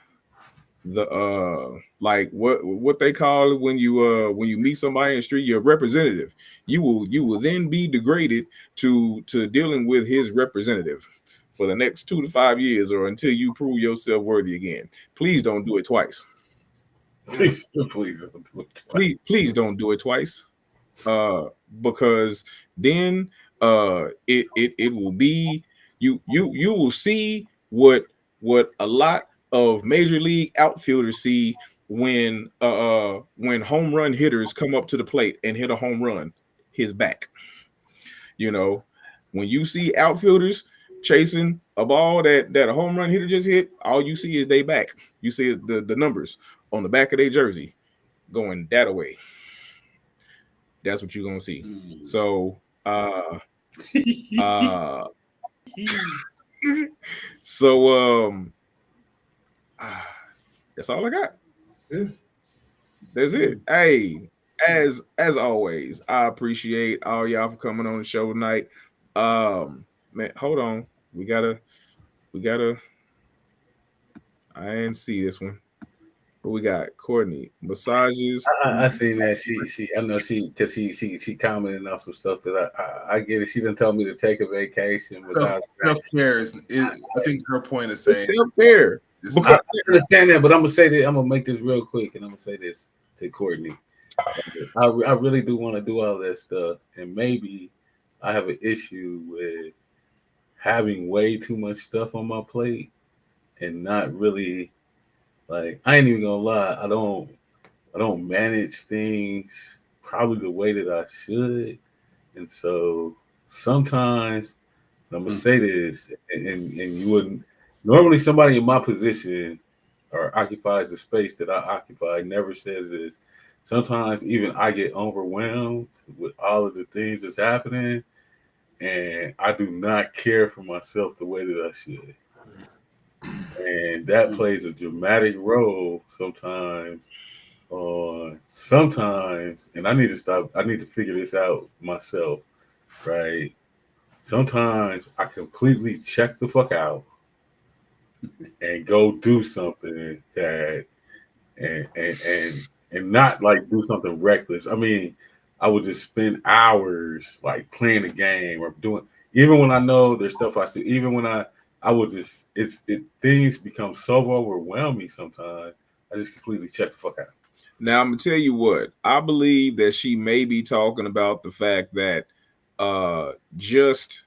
like what they call it when you meet somebody in the street, your representative. You will then be degraded to dealing with his representative for the next 2 to 5 years, or until you prove yourself worthy again. Please don't do it twice. Please don't do it. Please don't do it twice. Because then it will be, you will see what a lot of major league outfielders see when home run hitters come up to the plate and hit a home run, his back. You know, when you see outfielders chasing a ball that a home run hitter just hit, all you see is they back. You see the numbers on the back of their jersey going that away. That's what you're gonna see. So uh so that's all I got. That's it. Hey, as always, I appreciate all y'all for coming on the show tonight. Man, hold on. We gotta I didn't see this one. But we got Courtney massages. I seen that I know because she commented on some stuff that I get it. She didn't tell me to take a vacation without self-care is I think her point is saying self-care. I understand that, but I'm gonna say that I'm gonna make this real quick, and I'm gonna say this to Courtney. I really do want to do all that stuff, and maybe I have an issue with having way too much stuff on my plate and not really, like, I ain't even gonna lie, I don't manage things probably the way that I should, and so sometimes I'm gonna say this, and you wouldn't normally, somebody in my position or occupies the space that I occupy never says this. Sometimes even I get overwhelmed with all of the things that's happening, and I do not care for myself the way that I should. And that plays a dramatic role sometimes sometimes, and I need to stop, I need to figure this out myself, right? Sometimes I completely check the fuck out and go do something that and not like do something reckless. I mean, I would just spend hours like playing a game or doing, even when I know there's stuff I should, even when I would just things become so overwhelming sometimes. I just completely check the fuck out. Now I'm gonna tell you what, I believe that she may be talking about the fact that just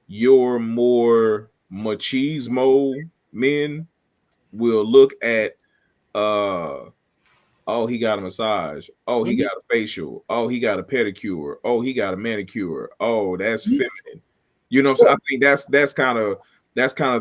you're more machismo men will look at oh, he got a massage. Oh, he got a facial. Oh, he got a pedicure. Oh, he got a manicure. Oh, that's feminine. You know, so I think that's kind of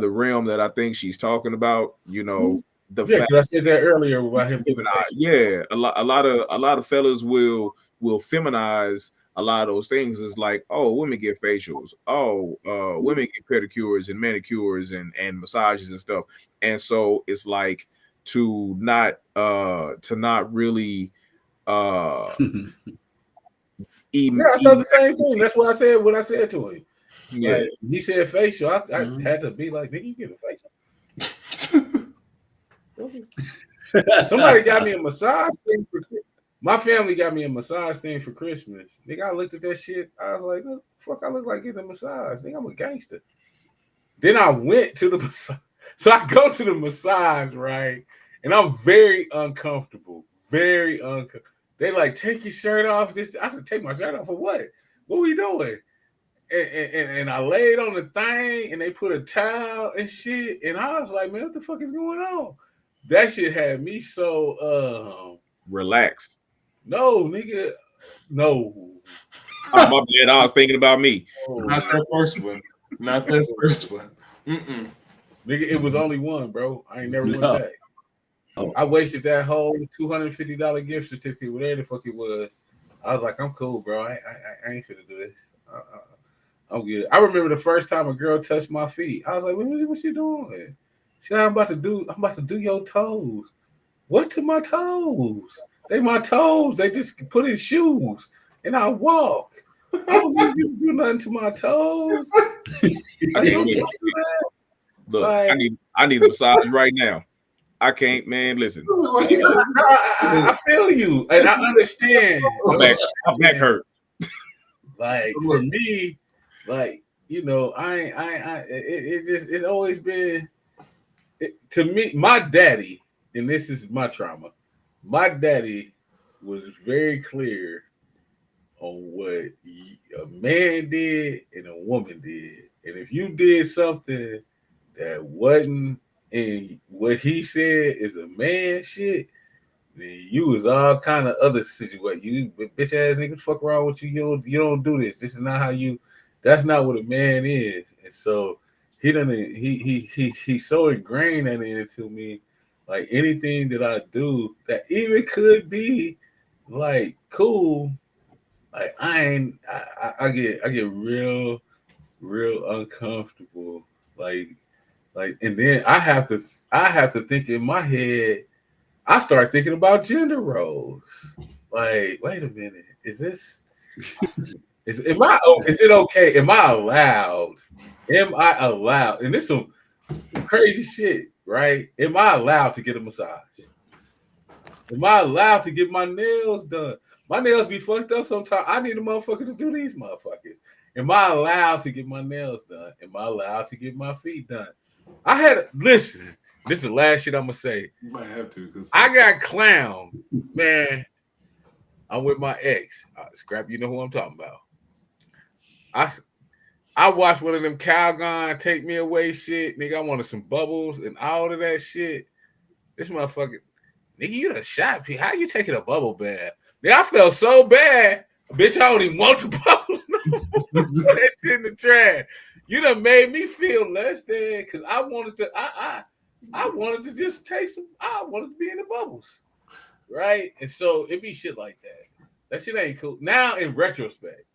the realm that I think she's talking about. You know, the Yeah, fact because I said that earlier about him getting yeah, a lot of fellas will feminize a lot of those things. Is like, oh, women get facials. Oh, women get pedicures and manicures and massages and stuff. And so it's like to not really Yeah, I thought the same thing. That's what I said when I said to him. Yeah. Like, he said facial. I had to be like, nigga, you get a facial. Somebody got me a massage thing for my family got me a massage thing for Christmas. Nigga, I looked at that shit. I was like, what the fuck I look like getting a massage? Nigga, I'm a gangster. Then I went to the massage. So I go to the massage, right? And I'm very uncomfortable. Very uncomfortable. They like, take your shirt off. I said, take my shirt off for what? What we doing? And I laid on the thing and they put a towel and shit. And I was like, man, what the fuck is going on? That shit had me so relaxed. No, nigga. No. My bad. I was thinking about me. Not that first one. Not that first one. Nigga, it was only one, bro. I ain't never went back. I wasted that whole $250 gift certificate, whatever the fuck it was. I was like, I'm cool, bro. I ain't finna do this. I'm good. I remember the first time a girl touched my feet. I was like, what you doing? She said, I'm about to do your toes. What to my toes? They my toes. They just put in shoes. And I walk. I don't need you to do nothing to my toes. Look, like, I need a massage right now. I can't, man. Listen. I feel you. And I understand. My back hurt. Like, for me, like, you know, it's always been to me, my daddy, and this is my trauma. My daddy was very clear on what a man did and a woman did. And if you did something that wasn't in what he said is a man shit, then you was all kind of other situation. You bitch ass nigga, fuck around with you. You don't do this. This is not how you. That's not what a man is. And so he's so ingrained that into me. Like anything that I do that even could be like cool, like I get real uncomfortable. Like, and then I have to think in my head. I start thinking about gender roles. Like, wait a minute, is it okay? Am I allowed? And this some crazy shit, right? Am I allowed to get a massage? Am I allowed to get my nails done? My nails be fucked up sometimes. I need a motherfucker to do these motherfuckers. Am I allowed to get my nails done? Am I allowed to get my feet done? Listen, this is the last shit I'm gonna say. You might have to, because I got clowned, man. I'm with my ex. Scrap, you know who I'm talking about. I watched one of them Calgon take me away shit. Nigga, I wanted some bubbles and all of that shit. This motherfucker, nigga, you done shot me. How you taking a bubble bath? Nigga, I felt so bad. Bitch, I don't even want the bubbles. Put that shit in the trash. You done made me feel less than because I wanted to. I wanted to just take some. I wanted to be in the bubbles, right? And so it be shit like that. That shit ain't cool. Now in retrospect,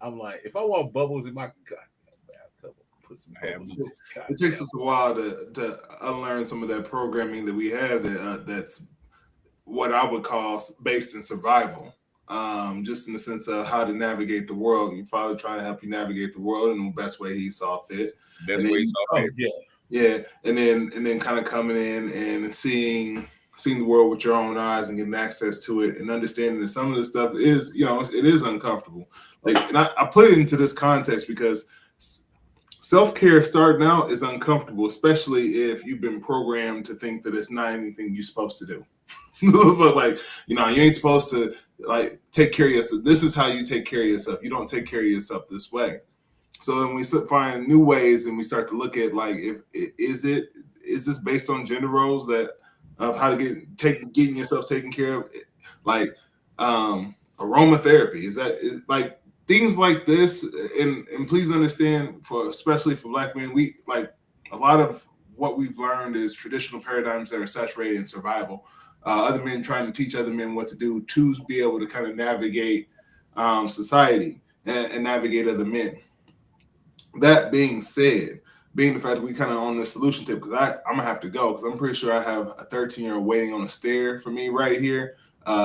I'm like, if I want bubbles in my goddamn bathtub, put some bubbles in it takes us a while to unlearn some of that programming that we have that's what I would call based in survival. Just in the sense of how to navigate the world. Your father trying to help you navigate the world in the best way he saw fit. Yeah, and then kind of coming in and seeing the world with your own eyes and getting access to it and understanding that some of this stuff is, it is uncomfortable. Like, and I put it into this context because self-care starting out is uncomfortable, especially if you've been programmed to think that it's not anything you're supposed to do. But like, you ain't supposed to like take care of yourself. This is how you take care of yourself. You don't take care of yourself this way. So then we find new ways, and we start to look at like, is this based on gender roles that of how to getting yourself taken care of, like aromatherapy? Is like things like this? And please understand, especially for Black men, we like a lot of what we've learned is traditional paradigms that are saturated in survival. Other men trying to teach other men what to do to be able to kind of navigate society and navigate other men. That being said, being the fact that we kind of on the solution tip, because I'm gonna have to go, because I'm pretty sure I have a 13-year-old waiting on a stare for me right here,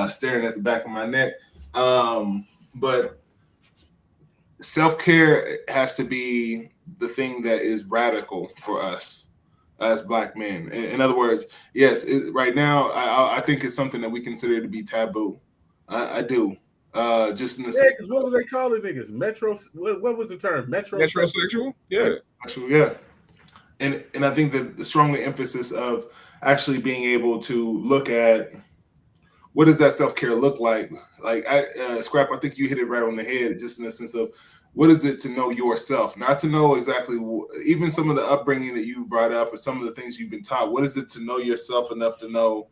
staring at the back of my neck. But self-care has to be the thing that is radical for us as Black men. In other words, yes, right now I think it's something that we consider to be taboo. I do. Just in the sense, what was they calling niggas? Metro. What was the term? Metrosexual? Yeah. Yeah. And I think that the strong emphasis of actually being able to look at what does that self-care look like? Like Scrap, I think you hit it right on the head, just in the sense of what is it to know yourself, not to know exactly, even some of the upbringing that you brought up or some of the things you've been taught. What is it to know yourself enough to know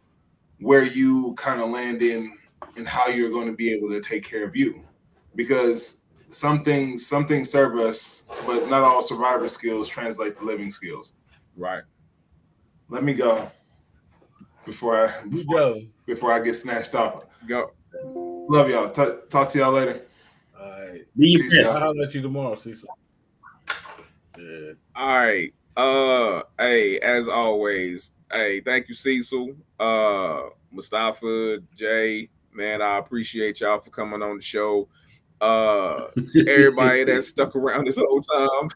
where you kind of land in and how you're going to be able to take care of you? Because some things serve us, but not all survivor skills translate to living skills. Right. Let me go before I get snatched off. Go. Love y'all. Talk to y'all later. All right. Be your Peace best. out. I'll let you tomorrow, Cecil. Yeah. All right. Hey, as always, hey, thank you, Cecil. Mustafa, Jay, man, I appreciate y'all for coming on the show. To everybody that stuck around this whole time,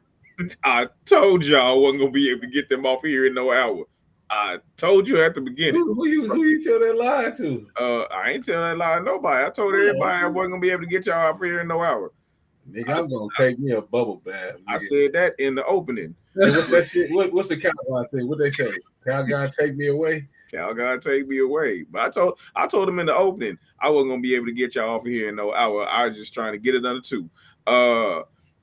I told y'all I wasn't gonna be able to get them off here in no hour. I told you at the beginning. Who you tell that lie to? I ain't tell that lie to nobody. I told everybody I wasn't gonna be able to get y'all off here in no hour. Nigga, I'm gonna take me a bubble bath. I said that in the opening. Hey, what's that shit? What's the Calgon thing? What they say? Calgon take me away. Calgon take me away. But I told him in the opening I wasn't gonna be able to get y'all off of here in no hour. I was just trying to get it under 2.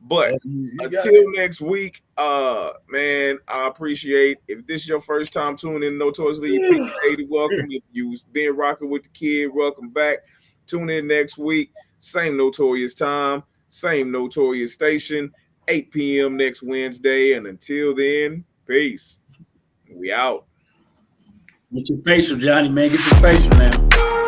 But until next week, man, I appreciate if this is your first time tuning in Notoriously Opinionated, welcome. If you've been rocking with the kid, welcome back. Tune in next week. Same Notorious time, same Notorious station, 8 p.m. next Wednesday. And until then, peace. We out. Get your facial, Johnny, man. Get your facial now.